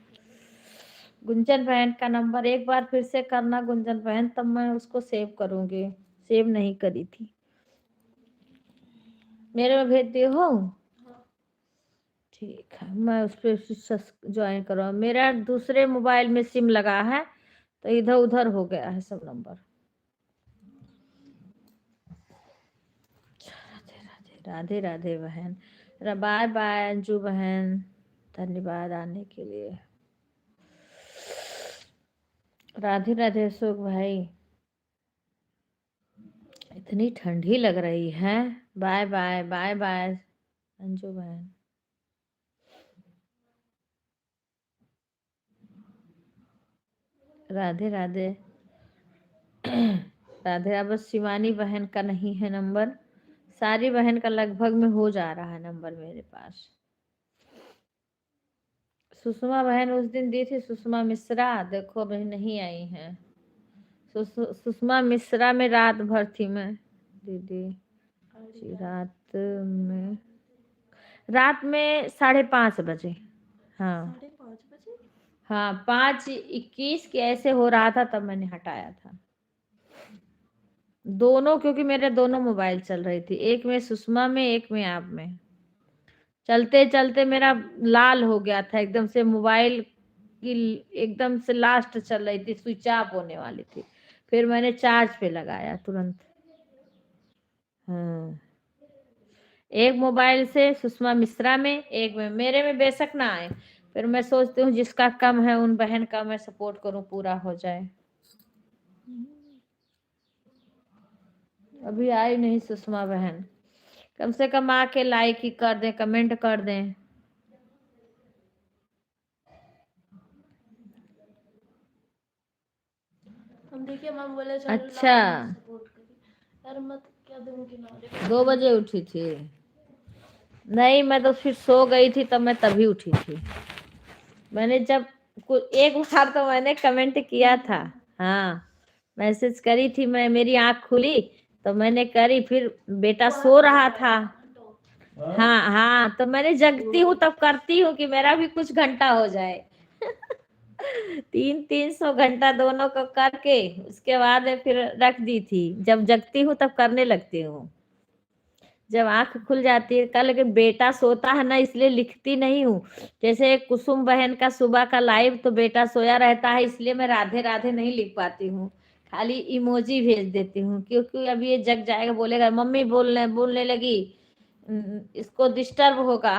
गुंजन बहन का नंबर एक बार फिर से करना गुंजन बहन, तब मैं उसको सेव करूंगी। सेव नहीं करी थी। मेरे में भेज दिए हो? ठीक है, मैं उस पर ज्वाइन करूँ। मेरा दूसरे मोबाइल में सिम लगा है तो इधर उधर हो गया है सब नंबर। राधे राधे। राधे राधे बहन। बाय बाय अंजू बहन, धन्यवाद आने के लिए। राधे राधे अशोक भाई। इतनी ठंडी लग रही है। Bye bye bye bye Anju बहन। राधे राधे। राधे। अब शिवानी बहन का नहीं है नंबर, सारी बहन का लगभग में हो जा रहा है नंबर मेरे पास। सुषमा बहन उस दिन दी थी, सुषमा मिश्रा, देखो अभी नहीं आई हैं। सुषमा मिश्रा में रात भर थी मैं दीदी। रात में 5:30 बजे। हाँ 5:30 बजे। हाँ 5:21 के ऐसे हो रहा था, तब मैंने हटाया था दोनों, क्योंकि मेरे दोनों मोबाइल चल रही थी, एक में सुषमा में, एक में आप में। चलते चलते मेरा लाल हो गया था एकदम से, मोबाइल की एकदम से लास्ट चल रही थी, स्विच ऑफ होने वाली थी। फिर मैंने चार्ज पे लगाया तुरंत। हाँ, एक मोबाइल से सुषमा मिश्रा में, एक में मेरे में बेशक ना आए, फिर मैं सोचती हूँ जिसका कम है उन बहन का मैं सपोर्ट करूँ, पूरा हो जाए। अभी आई नहीं सुषमा बहन, कम से कम आके लाइक ही कर दें, कमेंट कर दें। हम देखिए मैम बोले अच्छा, सपोर्ट करिए यार, मत क्या दूं किनारे 2 बजे उठी थी? नहीं, मैं तो फिर सो गई थी, तब मैं तभी उठी थी। मैंने जब एक बार तो मैंने कमेंट किया था, हाँ मैसेज करी थी मैं, मेरी आंख खुली तो मैंने करी, फिर बेटा सो रहा था। हाँ हाँ, तो मैंने जगती हूँ तब करती हूँ कि मेरा भी कुछ घंटा हो जाए। 300 घंटा दोनों को करके उसके बाद में फिर रख दी थी। जब जगती हूँ तब करने लगती हूँ, जब आंख खुल जाती है। कल के बेटा सोता है ना, इसलिए लिखती नहीं हूँ। जैसे कुसुम बहन का सुबह का लाइव, तो बेटा सोया रहता है, इसलिए मैं राधे राधे नहीं लिख पाती हूँ, खाली इमोजी भेज देती हूँ, क्योंकि अब ये जग जाएगा, बोलेगा मम्मी बोलने लगी, इसको डिस्टर्ब होगा।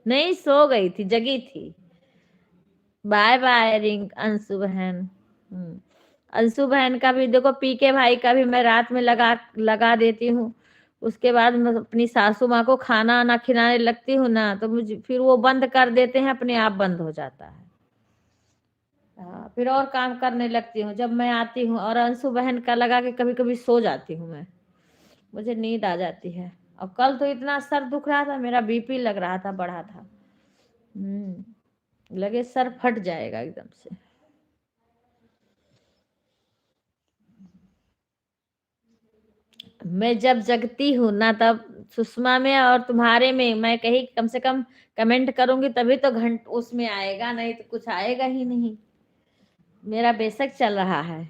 नहीं, सो गई थी, जगी थी। बाय बाय रिंग अंशु बहन। अंशु बहन का भी देखो, पीके भाई का भी मैं रात में लगा देती हूँ। उसके बाद मैं अपनी सासू माँ को खाना ना खिलाने लगती हूँ ना, तो मुझे फिर वो बंद कर देते हैं, अपने आप बंद हो जाता है। हाँ, फिर और काम करने लगती हूँ जब मैं आती हूँ। और अंशु बहन का लगा के कभी कभी सो जाती हूँ मैं, मुझे नींद आ जाती है। और कल तो इतना सर दुख रहा था, मेरा बीपी लग रहा था बढ़ा था। लगे सर फट जाएगा एकदम से। मैं जब जगती हूँ ना, तब सुषमा में और तुम्हारे में मैं कहीं कम से कम कमेंट करूंगी, तभी तो उसमें आएगा, नहीं तो कुछ आएगा ही नहीं। मेरा बेशक चल रहा है,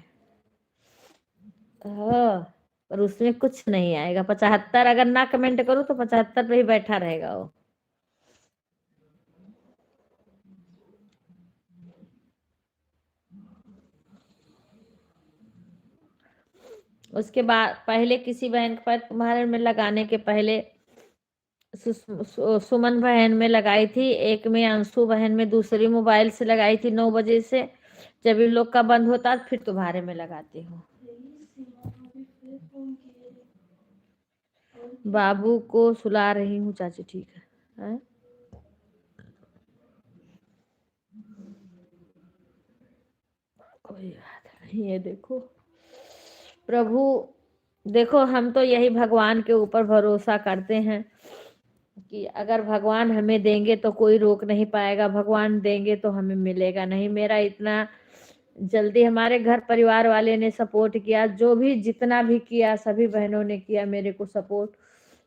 पर उसमें कुछ नहीं आएगा। 75 अगर ना कमेंट करूँ तो 75 पे ही बैठा रहेगा वो। उसके बाद पहले किसी बहन पर तुम्हारे में लगाने के पहले सुमन बहन में लगाई थी, एक में अंशु बहन में, दूसरी मोबाइल से लगाई थी 9 बजे से। जब इन लोग का बंद होता फिर तुम्हारे में लगाती हूँ। बाबू को सुला रही हूँ चाची, ठीक है? कोई बात नहीं। ये देखो प्रभु, देखो हम तो यही भगवान के ऊपर भरोसा करते हैं कि अगर भगवान हमें देंगे तो कोई रोक नहीं पाएगा, भगवान देंगे तो हमें मिलेगा। नहीं, मेरा इतना जल्दी हमारे घर परिवार वाले ने सपोर्ट किया, जो भी जितना भी किया सभी बहनों ने किया मेरे को सपोर्ट,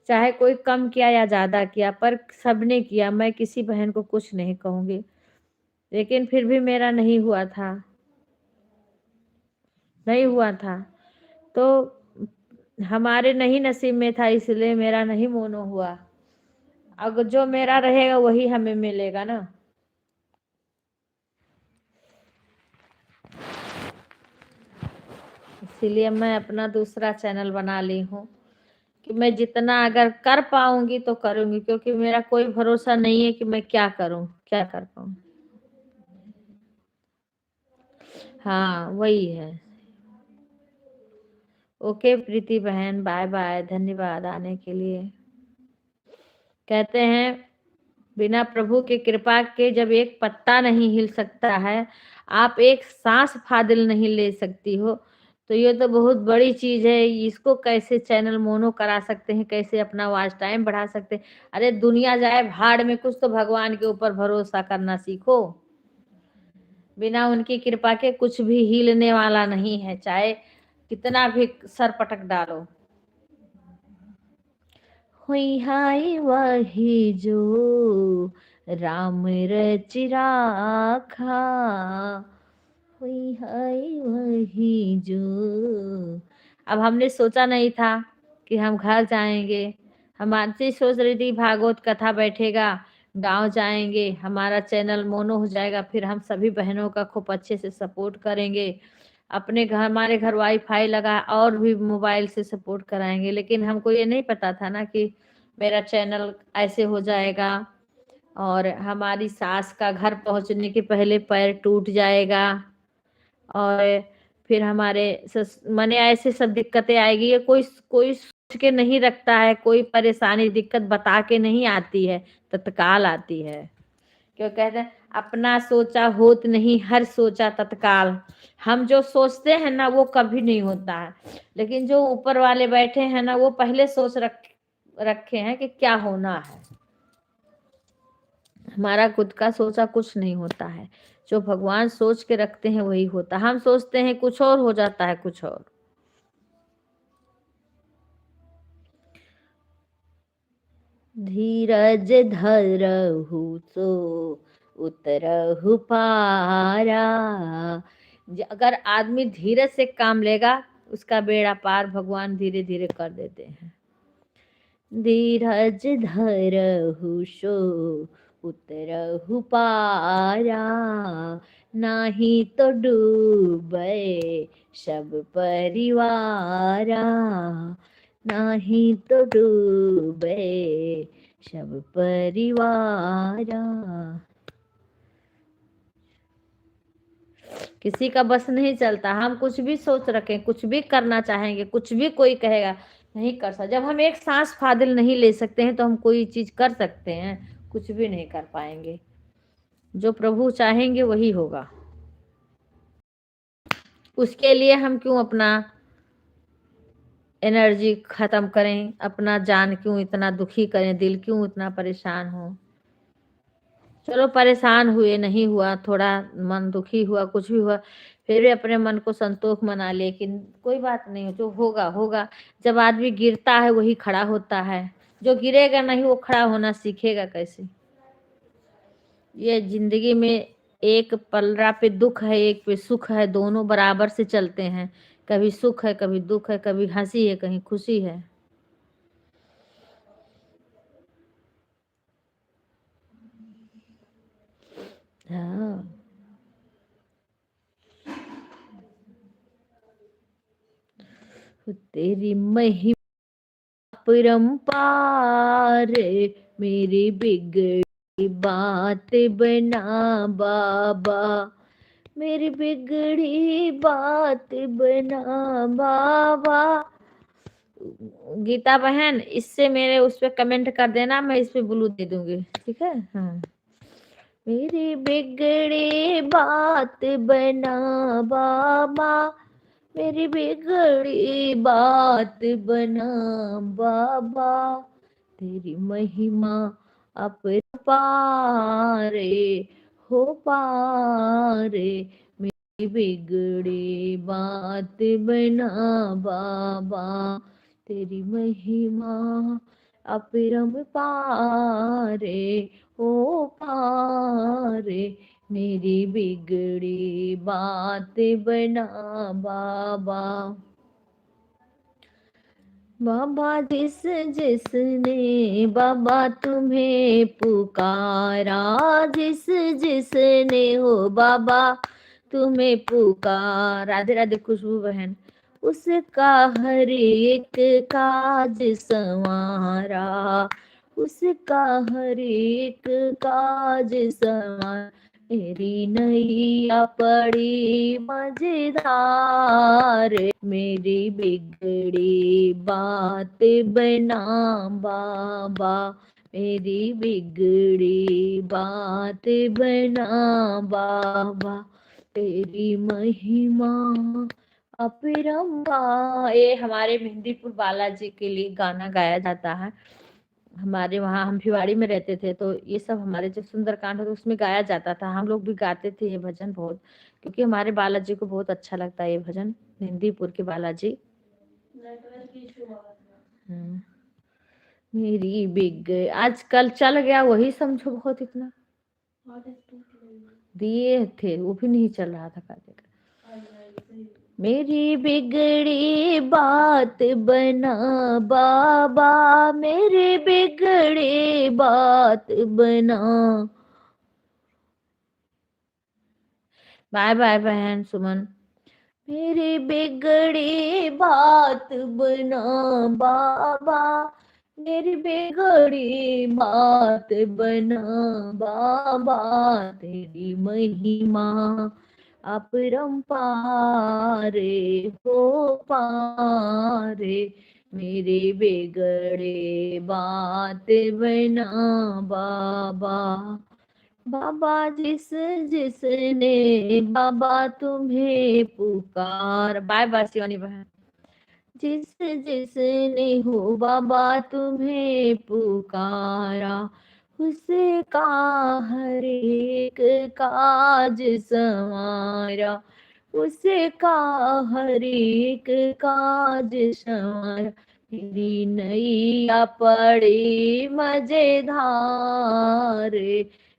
चाहे कोई कम किया या ज्यादा किया, पर सबने किया। मैं किसी बहन को कुछ नहीं कहूंगी, लेकिन फिर भी मेरा नहीं हुआ था, नहीं हुआ था तो हमारे नहीं नसीब में था, इसलिए मेरा नहीं मोनो हुआ। अगर जो मेरा रहेगा वही हमें मिलेगा ना। इसीलिए मैं अपना दूसरा चैनल बना ली हूँ कि मैं जितना अगर कर पाऊंगी तो करूंगी, क्योंकि मेरा कोई भरोसा नहीं है कि मैं क्या करूं, क्या कर पाऊं। हाँ वही है। ओके प्रीति बहन, बाय बाय, धन्यवाद आने के लिए। कहते हैं बिना प्रभु की कृपा के जब एक पत्ता नहीं हिल सकता है, आप एक सांस फादिल नहीं ले सकती हो, तो ये तो बहुत बड़ी चीज है। इसको कैसे चैनल मोनो करा सकते हैं, कैसे अपना वॉच टाइम बढ़ा सकते हैं? अरे दुनिया जाए भाड़ में, कुछ तो भगवान के ऊपर भरोसा करना सीखो। बिना उनकी कृपा के कुछ भी हिलने वाला नहीं है, चाहे कितना भी सर पटक डालो। हुई हाय वही जो राम रचि राखा, हुई हाय वही जो। अब हमने सोचा नहीं था कि हम घर जाएंगे। हम आज से सोच रही थी भागवत कथा बैठेगा, गांव जाएंगे, हमारा चैनल मोनो हो जाएगा, फिर हम सभी बहनों का खूब अच्छे से सपोर्ट करेंगे। अपने घर, हमारे घर वाईफाई लगा और भी मोबाइल से सपोर्ट कराएंगे, लेकिन हमको ये नहीं पता था ना कि मेरा चैनल ऐसे हो जाएगा और हमारी सास का घर पहुंचने के पहले पैर टूट जाएगा और फिर हमारे माने ऐसे सब दिक्कतें आएगी। ये कोई कोई सोच के नहीं रखता है, कोई परेशानी दिक्कत बता के नहीं आती है, तत्काल आती है। क्यों कहते हैं अपना सोचा होत नहीं, हर सोचा तत्काल। हम जो सोचते हैं ना वो कभी नहीं होता है, लेकिन जो ऊपर वाले बैठे हैं ना वो पहले सोच रखे हैं कि क्या होना है। हमारा खुद का सोचा कुछ नहीं होता है, जो भगवान सोच के रखते हैं वही होता। हम सोचते हैं कुछ और, हो जाता है कुछ और। धीरज धरहु सो उतरहु पारा। अगर आदमी धीरज से काम लेगा उसका बेड़ा पार भगवान धीरे धीरे कर देते हैं। धीरज धरहु सो उतरहु पारा, नाही तो डूबे सब परिवारा, नाही तो डूबे सब परिवारा। किसी का बस नहीं चलता, हम कुछ भी सोच रखें, कुछ भी करना चाहेंगे, कुछ भी कोई कहेगा नहीं कर सकते। जब हम एक सांस फादिल नहीं ले सकते हैं तो हम कोई चीज कर सकते हैं? कुछ भी नहीं कर पाएंगे। जो प्रभु चाहेंगे वही होगा। उसके लिए हम क्यों अपना एनर्जी खत्म करें, अपना जान क्यों इतना दुखी करें, दिल क्यों इतना परेशान हो। चलो परेशान हुए, नहीं हुआ, थोड़ा मन दुखी हुआ, कुछ भी हुआ, फिर भी अपने मन को संतोष मना, लेकिन कोई बात नहीं, जो होगा होगा। जब आदमी गिरता है वही खड़ा होता है, जो गिरेगा नहीं वो खड़ा होना सीखेगा कैसे। ये जिंदगी में एक पलड़ा पे दुख है, एक पे सुख है, दोनों बराबर से चलते हैं। कभी सुख है, कभी दुख है, कभी हंसी है, कहीं खुशी है। हाँ, तेरी महिमा परंपार, मेरी बिगड़ी बात बना बाबा, मेरी बिगड़ी बात बना बाबा। गीता बहन, इससे मेरे उस पे कमेंट कर देना, मैं इस पे ब्लू दे दूंगी, ठीक है। हाँ, मेरी बिगड़ी बात बना बाबा, मेरी बिगड़ी बात बना बाबा, तेरी महिमा अपरंपार हो पारे, मेरी बिगड़ी बात बना बाबा, तेरी महिमा अपरंपार हो पारे, मेरी बिगड़ी बात बना बाबा। बाबा जिस जिसने बाबा तुम्हें पुकारा, जिस जिसने हो बाबा तुम्हें पुकारा, राधे राधे खुशबू बहन, उसका हर एक काज संवारा, उसका हर एक काज संवारा, मेरी नैया पड़ी मजेदार, मेरी बिगड़ी बात बना बाबा, मेरी बिगड़ी बात बना बाबा, तेरी महिमा अपरंपार। ये हमारे मेहंदीपुर बालाजी के लिए गाना गाया जाता है। हमारे वहाँ, हम भिवाड़ी में रहते थे तो ये सब हमारे जब सुंदरकांड होता उसमें गाया जाता था। हम लोग भी गाते थे ये भजन बहुत, क्योंकि हमारे बालाजी को बहुत अच्छा लगता है ये भजन, मेहंदीपुर के बालाजी। मेरी बिग आजकल चल गया, वही समझो बहुत, इतना दिए थे वो भी नहीं चल रहा था कार्य का। मेरी बिगड़ी बात बना बाबा, मेरी बिगड़ी बात बना। बाय बाय बहन सुमन। मेरी बिगड़ी बात बना बाबा, मेरी बिगड़ी बात बना बाबा, तेरी महिमा अपरंपारे हो पारे, मेरी बिगड़े बात बना बाबा। बाबा जिस जिसने बाबा तुम्हें पुकार, बाय बाय शिवानी बहन। जिस जिसने हो बाबा तुम्हें पुकारा, उसका हर एक काज संवारा, उसका हर एक काज संवारा, तेरी नैया पड़ी मजेदार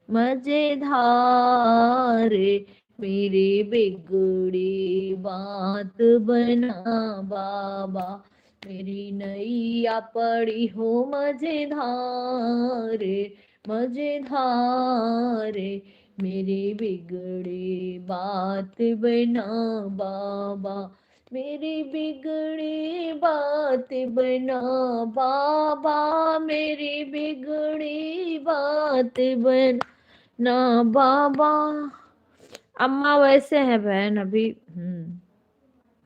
मजेदार, मेरी बिगड़ी बात बना बाबा, मेरी नैया पड़ी हो मजेदार मजेदार, मेरी बिगड़ी बात बना बाबा, मेरी बिगड़ी बात बना बाबा, मेरी बिगड़ी बात बना ना बाबा। अम्मा वैसे है बहन अभी,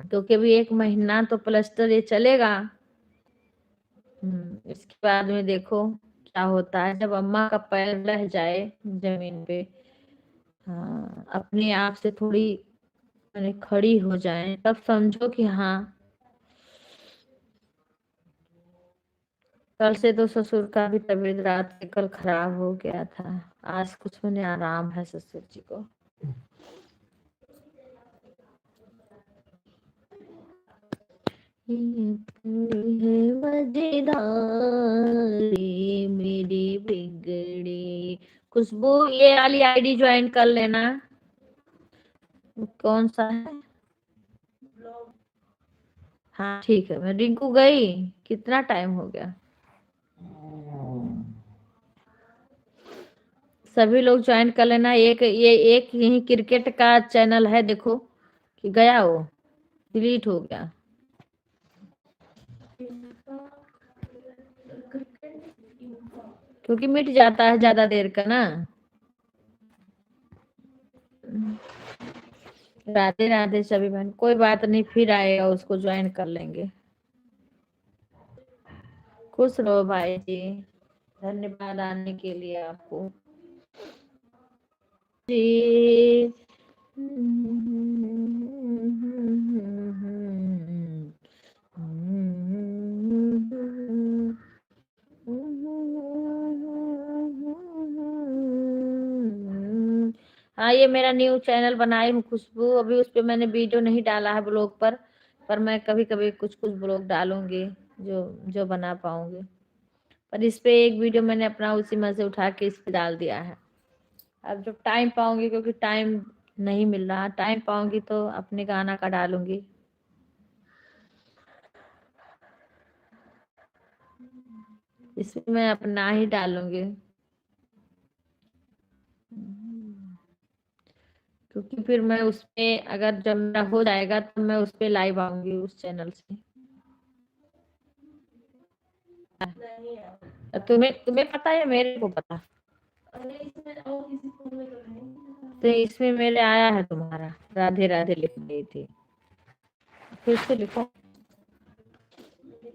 क्योंकि अभी 1 महीना तो प्लास्टर ये चलेगा। इसके बाद में देखो क्या होता है, जब अम्मा का पैर रह जाए जमीन पे, हाँ अपने आप से थोड़ी मैंने खड़ी हो जाए, तब समझो कि हाँ। कल से तो ससुर का भी तबीयत रात के कल खराब हो गया था, आज कुछ मैंने आराम है ससुर जी को। मजेदारी मेरी बिगड़ी। खुशबू ये वाली आईडी ज्वाइन कर लेना। कौन सा है? हाँ ठीक है। मैं रिंकू गई, कितना टाइम हो गया। सभी लोग ज्वाइन कर लेना। एक ये एक यही क्रिकेट का चैनल है, देखो कि गया वो डिलीट हो गया। क्योंकि मिट जाता है ज्यादा देर का ना। राधे राधे सभी बहन, कोई बात नहीं, फिर आएगा उसको ज्वाइन कर लेंगे। खुश रहो भाई जी, धन्यवाद आने के लिए आपको जी। हाँ ये मेरा न्यू चैनल बनाई हूँ खुशबू, अभी उस पे मैंने वीडियो नहीं डाला है ब्लॉग पर मैं कभी कभी कुछ कुछ ब्लॉग डालूंगी जो जो बना पाऊंगी। पर इस पे एक वीडियो मैंने अपना उसी में से उठा के इस पे डाल दिया है। अब जब टाइम पाऊंगी, क्योंकि टाइम नहीं मिल रहा, टाइम पाऊंगी तो अपने गाना का डालूंगी। इसमें मैं अपना ही डालूंगी, क्योंकि फिर मैं उस पे अगर जब मेरा हो जाएगा तो मैं उस पे लाइव आऊंगी उस चैनल से। तुम्हें तुम्हें पता है, मेरे को पता। तो इसमें मेरे आया है तुम्हारा राधे राधे लिख दी थी, फिर से लिखो।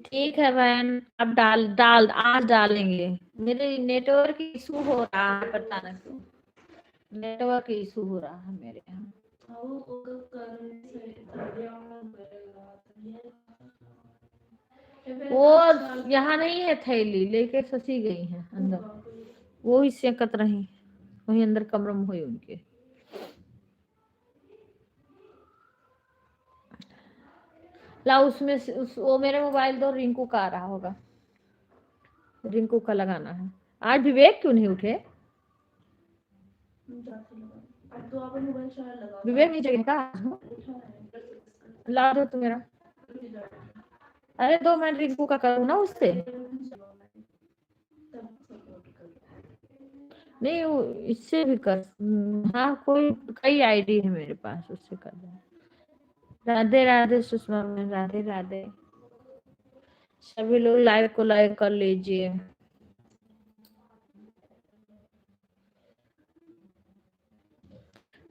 ठीक है बहन, अब डाल डाल आज डालेंगे। मेरे नेटवर्क इशू हो रहा है, पता नहीं क्यों नेटवर्क इशू हो रहा है मेरे यहाँ। वो यहाँ नहीं है, थैली लेके ससी गई है अंदर, वो ही सेकत रही वही अंदर कमरे में हुई उनके। ला उसमें वो मेरे मोबाइल दो, रिंकू का आ रहा होगा, रिंकू का लगाना है। आज विवेक क्यों नहीं उठे? विवेक नहीं जगह का, ला दो तो मेरा। अरे 2 मिनट रिंकू का करूँ ना उससे। नहीं इससे भी कर, हाँ कोई कई आईडी है मेरे पास, उससे कर दो। राधे राधे सुषमा मैम, राधे राधे। सभी लोग लाइव को लाइक कर लीजिए।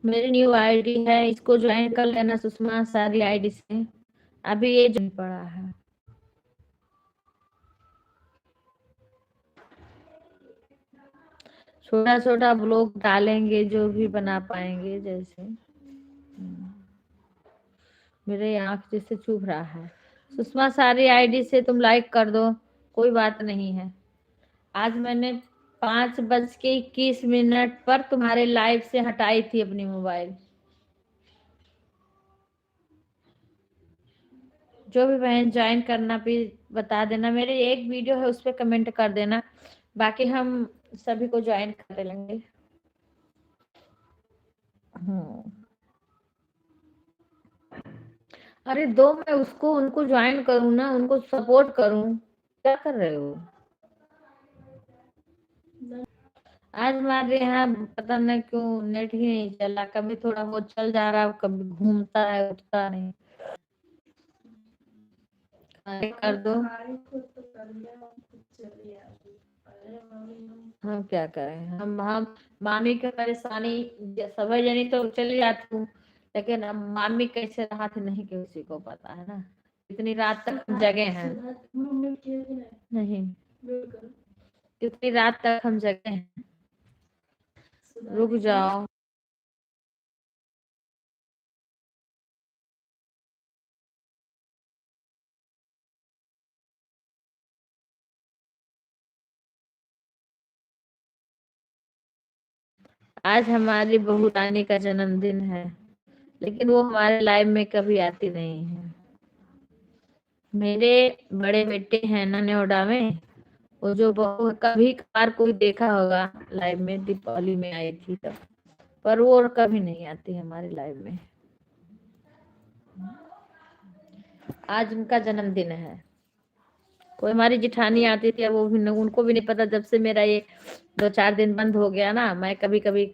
मेरी न्यू आईडी है, इसको ज्वाइन कर लेना सुषमा सारी आईडी से। अभी ये ज्वाइन पड़ा है। छोटा छोटा ब्लॉग डालेंगे जो भी बना पाएंगे, जैसे मेरे आंख जैसे चुभ रहा है। सुषमा सारी आईडी से तुम लाइक कर दो, कोई बात नहीं है। आज मैंने 5:21 पर तुम्हारे लाइव से हटाई थी अपनी मोबाइल। जो भी बहन ज्वाइन करना भी बता देना। मेरे एक वीडियो है उस पर कमेंट कर देना, बाकी हम सभी को ज्वाइन कर लेंगे। अरे दो मैं उसको उनको ज्वाइन करूँ ना, उनको सपोर्ट करूँ, क्या कर रहे हो? आज हमारे यहाँ पता नहीं क्यों नेट ही नहीं चला, कभी थोड़ा वो चल जा रहा, कभी घूमता है, उठता नहीं। कर दो। हम क्या करें, हम मामी की परेशानी समझ जानी तो चली जाती हूँ, लेकिन अब मामी कैसे रहा थी नहीं किसी को पता है ना। इतनी रात तक हम जगे हैं। नहीं, इतनी रात तक हम जगे हैं। रुक जाओ। आज हमारी बहू रानी का जन्मदिन है, लेकिन वो हमारे लाइव में कभी आती नहीं है। मेरे बड़े बेटे हैं ना नोएडा में, वो जो बहू कभी कभार कोई देखा होगा लाइव में, दीपावली में आई थी तब, पर वो कभी नहीं आती हमारे लाइव में। आज उनका जन्मदिन है। कोई हमारी जिठानी आती थी, अब वो भी उनको भी नहीं पता, जब से मेरा ये 2-4 दिन बंद हो गया ना, मैं कभी कभी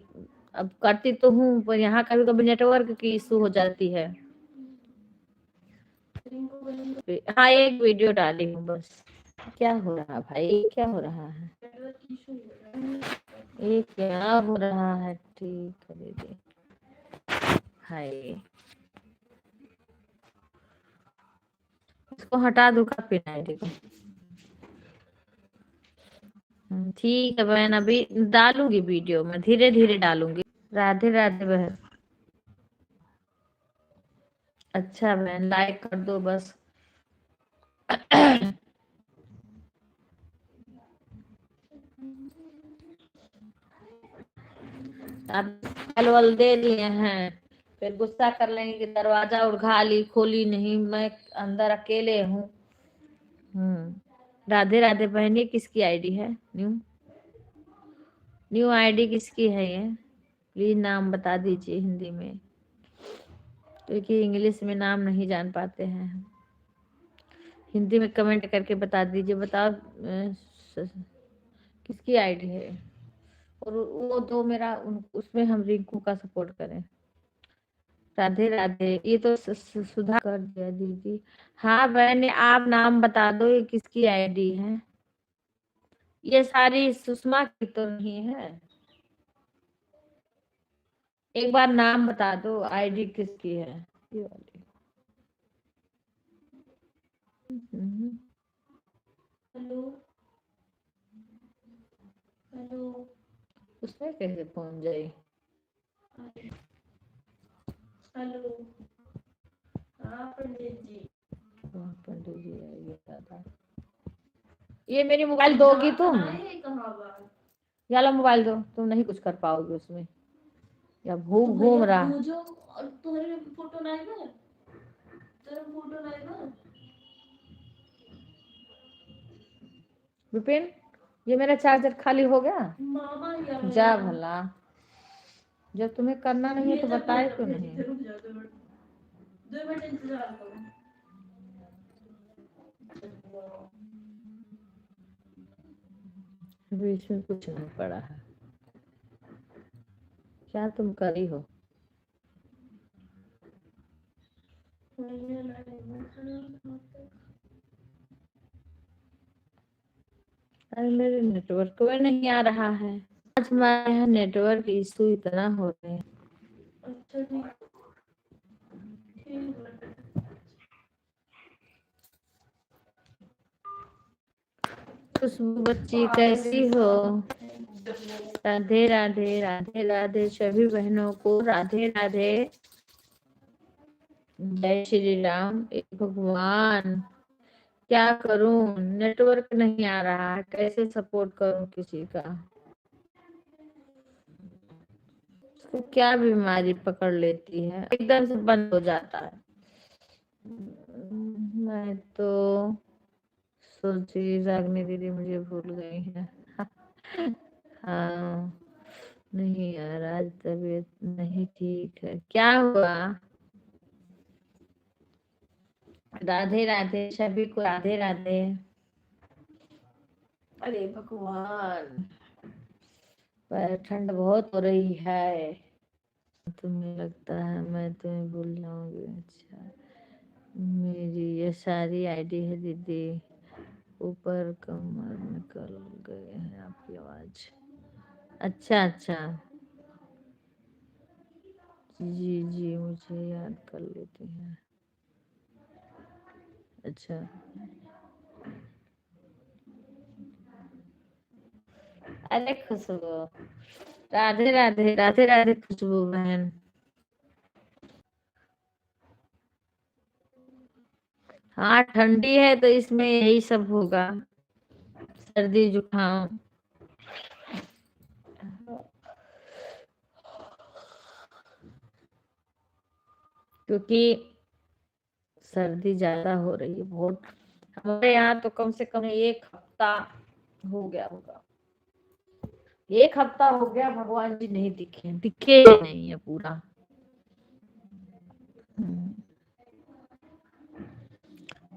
अब करती तो हूँ, पर यहाँ कभी कभी नेटवर्क की इशू हो जाती है। हाँ एक वीडियो डाली हूँ बस। क्या हो रहा भाई, क्या हो रहा है, ये क्या हो रहा है? ठीक है दीदी। हाय, इसको हटा दूँ का पिन आईडी को? ठीक है बहन, अभी डालूंगी वीडियो, मैं धीरे धीरे डालूंगी। राधे राधे बहन। अच्छा बहन, लाइक कर दो बस। अब वल दे दिए हैं, फिर गुस्सा कर लेंगे कि दरवाजा उठा ली, खोली नहीं, मैं अंदर अकेले हूँ। राधे राधे बहन, ये किसकी आईडी है? न्यू आईडी किसकी है ये? प्लीज नाम बता दीजिए हिंदी में, क्योंकि इंग्लिश में नाम नहीं जान पाते हैं। हिंदी में कमेंट करके बता दीजिए, बताओ किसकी आईडी है। और वो दो मेरा उसमें हम रिंकू का सपोर्ट करें। राधे राधे। ये तो सुधा कर दिया दीदी। हाँ बहन, आप नाम बता दो ये किसकी आईडी है। ये सारी सुषमा की तो नहीं है? एक बार नाम बता दो, आईडी किसकी है ये वाली। हेलो हेलो, उसमें कैसे पहुंच जाए? हेलो, हाँ पंडित जी। पंडित जी ये था। ये मेरी मोबाइल दोगी तुम? ये वाला मोबाइल दो, तुम नहीं कुछ कर पाओगे उसमें, या घूम रहा। तुम्हारे फोटो नहीं ना, तेरा फोटो नहीं ना। विपिन, ये मेरा चार्जर खाली हो गया। मामा जा भला, जब तुम्हें करना नहीं है तो बताए क्यों नहीं? 2 मिनट इंतजार करो। अभी इसमें कुछ नहीं पड़ा है। क्या तुम करी हो? अरे मेरे नेटवर्क में नहीं आ रहा है। आज हमारे यहाँ नेटवर्क इशू इतना हो रहे हैं। अच्छा जी। खुशबू बच्ची कैसी हो? राधे राधे राधे राधे सभी बहनों को राधे राधे। जय श्री राम। हे भगवान, क्या करूं, नेटवर्क नहीं आ रहा है, कैसे सपोर्ट करूं किसी का? तो क्या बीमारी पकड़ लेती है, एकदम से बंद हो जाता है। मैं तो सोची रागनी दीदी मुझे भूल गई है। हाँ, नहीं यार, आज तबीयत नहीं ठीक है। क्या हुआ? राधे राधे सभी को राधे राधे। अरे भगवान, पर ठंड बहुत हो रही है। तुम्हें लगता है मैं तुम्हें भूल जाऊंगी? अच्छा, मेरी ये सारी आईडी है दीदी। ऊपर कमर निकल गए हैं आपकी आवाज। अच्छा अच्छा, जी जी, मुझे याद कर लेती हैं। अच्छा, अरे खुशबू, राधे राधे राधे राधे खुशबू बहन। हाँ, ठंडी है तो इसमें यही सब होगा, सर्दी जुकाम। क्योंकि सर्दी ज्यादा हो रही है बहुत। हमारे यहाँ तो कम से कम 1 हफ्ता हो गया होगा। 1 हफ्ता हो गया, भगवान जी नहीं दिखे, दिखे नहीं है पूरा।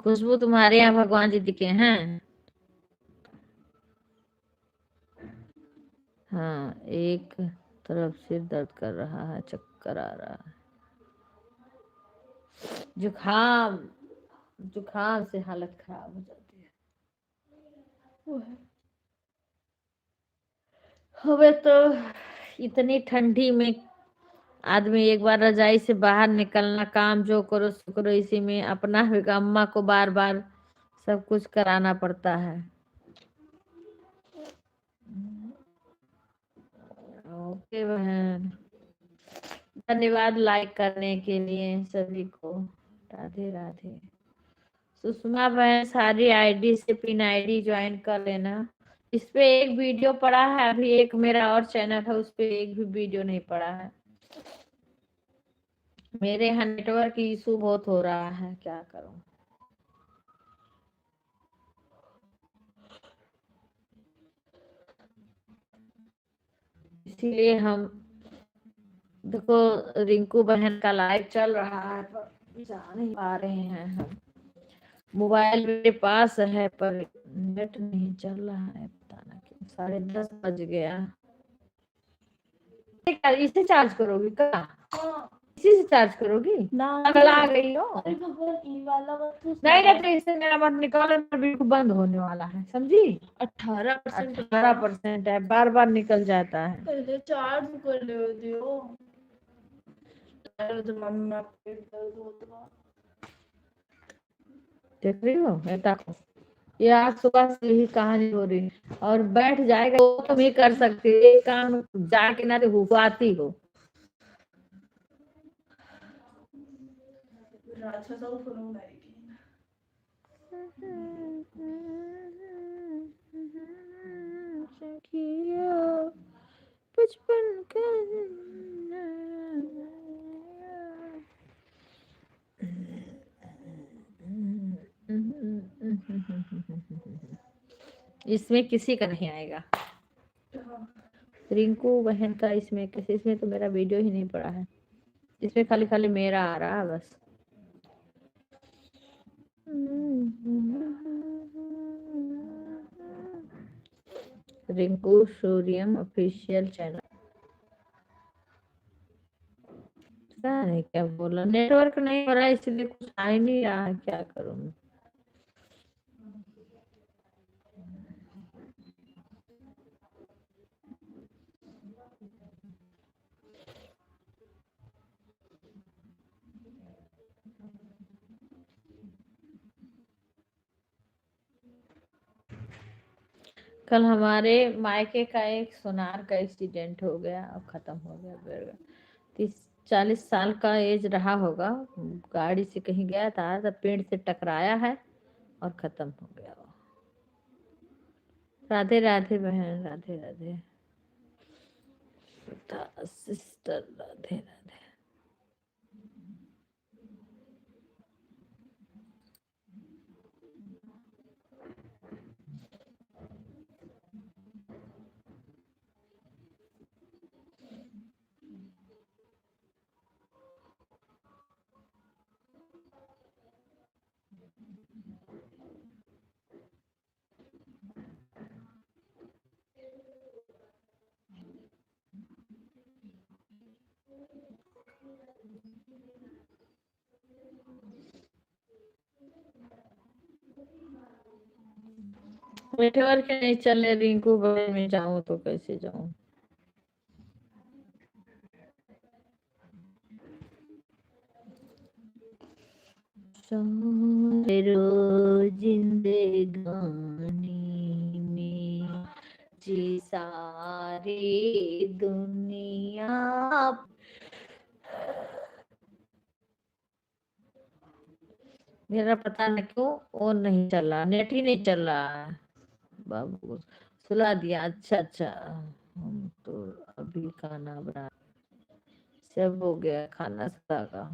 खुशबू, तुम्हारे यहाँ भगवान जी दिखे हैं? हाँ, एक तरफ सिर दर्द कर रहा है, चक्कर आ रहा है, जुकाम, जुकाम से हालत खराब हो जाती है। वो है। हमें तो इतनी ठंडी में आदमी एक बार रजाई से बाहर निकलना, काम जो करो सो करो, इसी में अपना अम्मा को बार बार सब कुछ कराना पड़ता है। ओके बहन, धन्यवाद लाइक करने के लिए सभी को। राधे राधे। सुषमा बहन, सारी आईडी से पिन आईडी ज्वाइन कर लेना। इस पे एक वीडियो पड़ा है, अभी एक मेरा और चैनल है, उस पे एक भी वीडियो नहीं पड़ा है। मेरे यहाँ नेटवर्क इशू बहुत हो रहा है, क्या करूं? इसीलिए हम, देखो, रिंकू बहन का लाइव चल रहा है पर जा नहीं पा रहे हैं हम। मोबाइल मेरे पास है पर नेट नहीं चल रहा है, पता ना क्यों। 10:30 बज गया। इसे चार्ज करोगी क्या? इसी से चार्ज करोगी? अगल आ गई हो। अरे भगवान, ई वाला मत पूछ। नहीं नहीं, तो इससे मेरा मत निकालो, बिल्कुल बंद होने वाला है, समझी? 18% 18% है, बार बार निकल जाता है। पहले चार्ज कर ले दियो। अरे तो मम्मी आप पेट दर्द होता। देख रही हो, देखो, ये आज सुबह से ही कहानी हो रही है। और बैठ जाएगा वो तुम ही कर सकती हो, ये काम जाके ना तो हुआती हो। राक्षसा फुलूंगा कि बचपन का इसमें किसी का नहीं आएगा। रिंकू बहन का इसमें किसी, इसमें तो मेरा वीडियो ही नहीं पड़ा है, इसमें खाली खाली मेरा आ रहा है बस। Rinku Suryam official channel. पता नहीं क्या बोला, नेटवर्क नहीं हो रहा है इसलिए कुछ आ ही नहीं रहा है, क्या करूं मैं। कल हमारे मायके का एक सोनार का एक्सीडेंट हो गया और खत्म हो गया बेटा। 30-40 साल का एज रहा होगा, गाड़ी से कहीं गया था तो पेड़ से टकराया है और खत्म हो गया वो। राधे राधे बहन, राधे राधे सिस्टर, राधे राधे। नेटवर्क नहीं चले रिंकू बगल में जाऊं तो कैसे जाऊं। रोज जिंदगानी में जी सारी दुनिया, मेरा पता नहीं क्यों वो नहीं चल रहा, नेट ही नहीं चल रहा है। बाबू सुला दिया, अच्छा अच्छा। हम तो अभी खाना बना, सब हो गया खाना सुला का।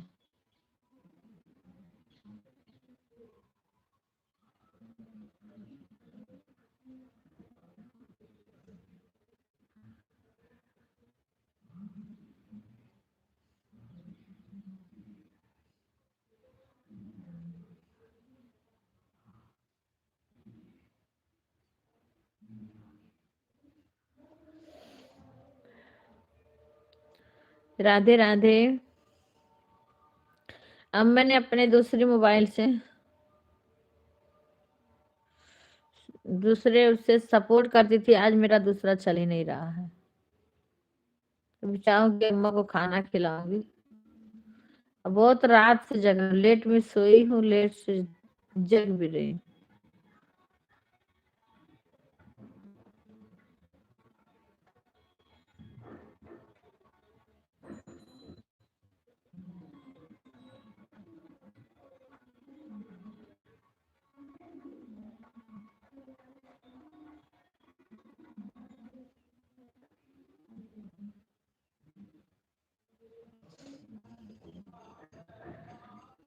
राधे राधे। अब मैंने अपने दूसरे मोबाइल से दूसरे उससे सपोर्ट करती थी, आज मेरा दूसरा चल ही नहीं रहा है। अभी चाहूंगी अम्मा को खाना खिलाऊंगी। अब बहुत रात से जग, लेट में सोई हूँ, लेट से जग भी रही हूँ।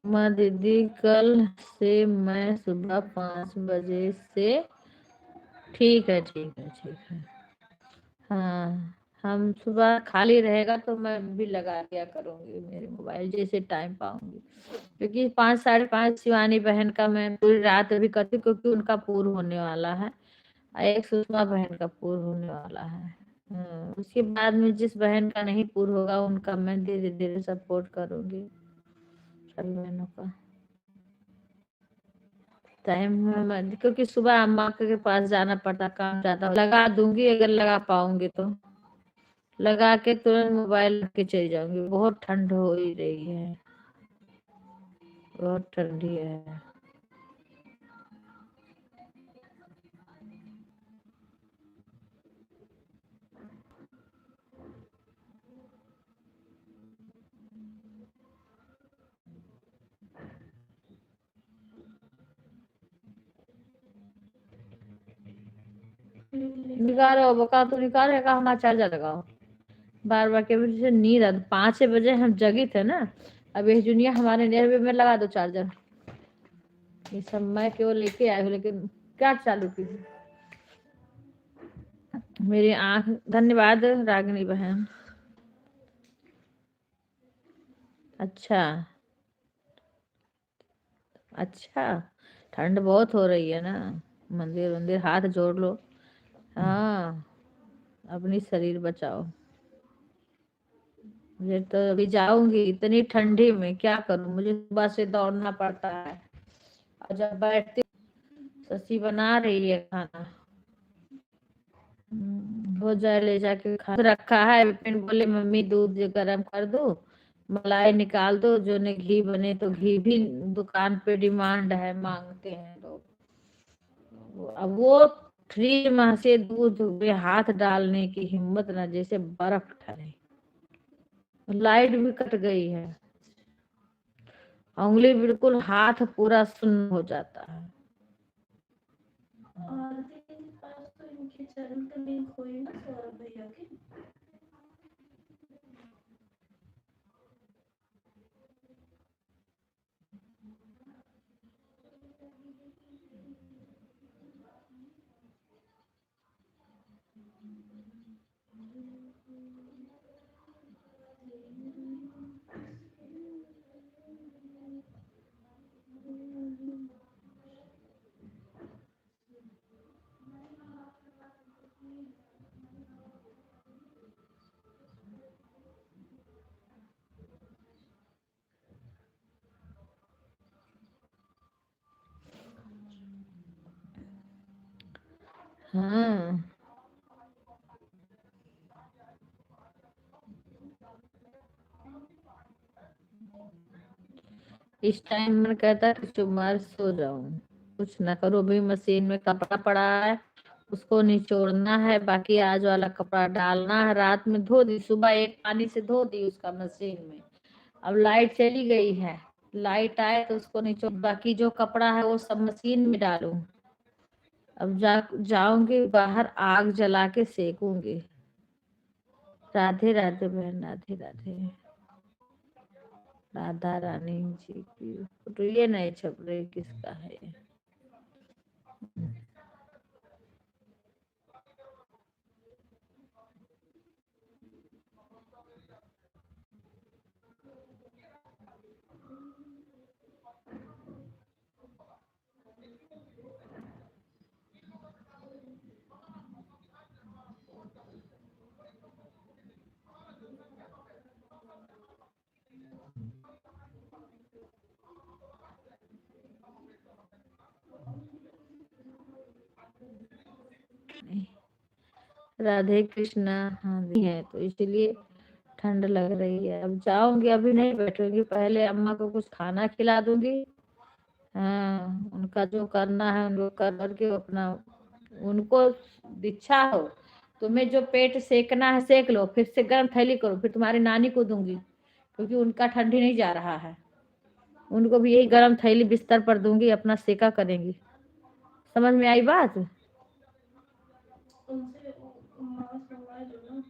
माँ दीदी कल से मैं सुबह 5 बजे से, ठीक है ठीक है ठीक है। हाँ, हम सुबह खाली रहेगा तो मैं भी लगा दिया करूंगी मेरे मोबाइल जैसे टाइम पाऊंगी, क्योंकि 5-5:30 शिवानी बहन का मैं पूरी रात अभी करती हूँ, क्योंकि उनका पूर्ण होने वाला है। एक सुषमा बहन का पूर्ण होने वाला है। उसके बाद में जिस बहन का नहीं पूर्ण होगा उनका मैं धीरे धीरे सपोर्ट करूंगी सभी बहनों का। टाइम क्योंकि सुबह अम्मा के पास जाना पड़ता, काम ज्यादा, लगा दूंगी अगर लगा पाऊंगी तो, लगा के तुरंत मोबाइल रख के चली जाऊंगी। बहुत ठंड हो ही रही है, बहुत ठंडी है। निकालो बका, तो निकालेगा, हमारा चार्जर लगाओ। बार बार के वजह से नींद आ, 5 बजे हम जगी थे ना। अब ये जुनिया हमारे नेर में लगा दो चार्जर। ये सब मैं केवल लेके आई हूँ, लेकिन क्या चालू की मेरी आंख। धन्यवाद रागिनी बहन। अच्छा अच्छा, ठंड बहुत हो रही है ना, मंदिर मंदिर हाथ जोड़ लो। हाँ, अपनी शरीर बचाओ। मुझे तो अभी जाऊंगी इतनी ठंडी में, क्या करूं, मुझे सुबह से दौड़ना पड़ता है। और जब बैठती ससी बना रही है खाना, हो जाए ले जाके खा रखा है। विपिन बोले मम्मी दूध गर्म कर दो, मलाई निकाल दो, जो ने घी बने, तो घी भी दुकान पे डिमांड है, मांगते हैं लोग। अब वो फ्रिज में से दूध में हाथ डालने की हिम्मत ना, जैसे बर्फ ठहरे। लाइट भी कट गई है, उंगली बिल्कुल, हाथ पूरा सुन्न हो जाता है। और के पास तो इनके चैनल का लिंक होई ना सौरभ भैया के। हाँ, इस टाइम मन कहता है कि चुमार सो जाऊं, कुछ ना करो। भी मशीन में कपड़ा पड़ा है, उसको निचोड़ना है, बाकी आज वाला कपड़ा डालना है। रात में धो दी, सुबह एक पानी से धो दी उसका मशीन में। अब लाइट चली गई है, लाइट आए तो उसको निचोड़, बाकी जो कपड़ा है वो सब मशीन में डालूं। अब जाऊंगी बाहर, आग जला के सेकूंगी। राधे राधे बहन, राधे राधे। राधा रानी जी की फोटो ये नहीं छप रही, किसका है ये? राधे कृष्णा। हाँ दी है, तो इसलिए ठंड लग रही है। अब जाऊंगी, अभी नहीं बैठूंगी, पहले अम्मा को कुछ खाना खिला दूंगी। हाँ, उनका जो करना है उनको कर करके अपना, उनको इच्छा हो तुम्हें जो पेट सेकना है सेक लो, फिर से गर्म थैली करो, फिर तुम्हारी नानी को दूंगी, क्योंकि उनका ठंडी नहीं जा रहा है। उनको भी यही गर्म थैली बिस्तर पर दूंगी, अपना सेका करेंगी। समझ में आई बात? उनसे मांस मंगवा लो ना।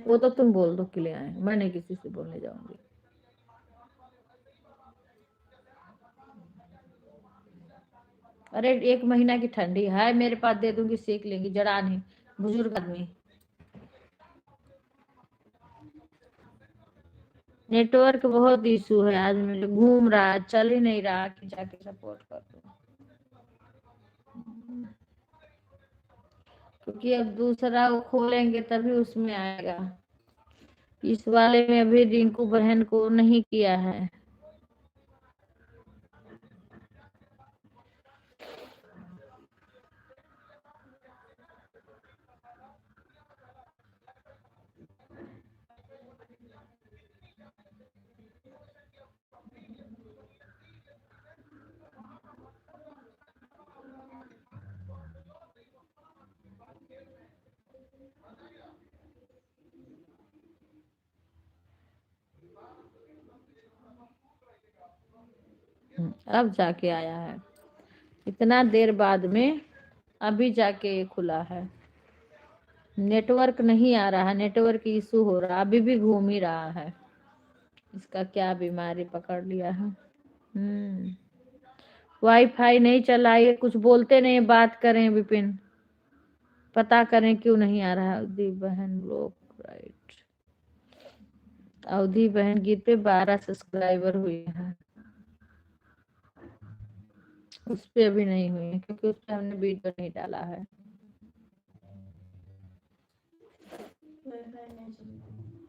वो तो तुम बोल दो कि ले आए, मैं नहीं किसी से बोलने जाऊंगी। अरे 1 महीना की ठंडी है, मेरे पास दे दूंगी, सेक लेंगी, जड़ा नहीं, बुजुर्ग आदमी। नेटवर्क बहुत इशू है आज, मेरे घूम रहा है, चल ही नहीं रहा कि जाके सपोर्ट कर दो। क्योंकि अब दूसरा वो खोलेंगे तभी उसमें आएगा। इस वाले में अभी रिंकू बहन को नहीं किया है। अब जाके आया है, इतना देर बाद में अभी जाके ये खुला है। नेटवर्क नहीं आ रहा, नेटवर्क इशू हो रहा, अभी भी घूम ही रहा है। इसका क्या बीमारी पकड़ लिया है। वाईफाई नहीं चला, ये कुछ बोलते नहीं, बात करें विपिन, पता करें क्यों नहीं आ रहा। अवधि बहन ब्लॉक, राइट। अवधि बहन गीत पे 12 सब्सक्राइबर हुए हैं, उस पे अभी नहीं हुई है, क्योंकि उस पे हमने वीडियो नहीं डाला है। वाईफाई नहीं चलता।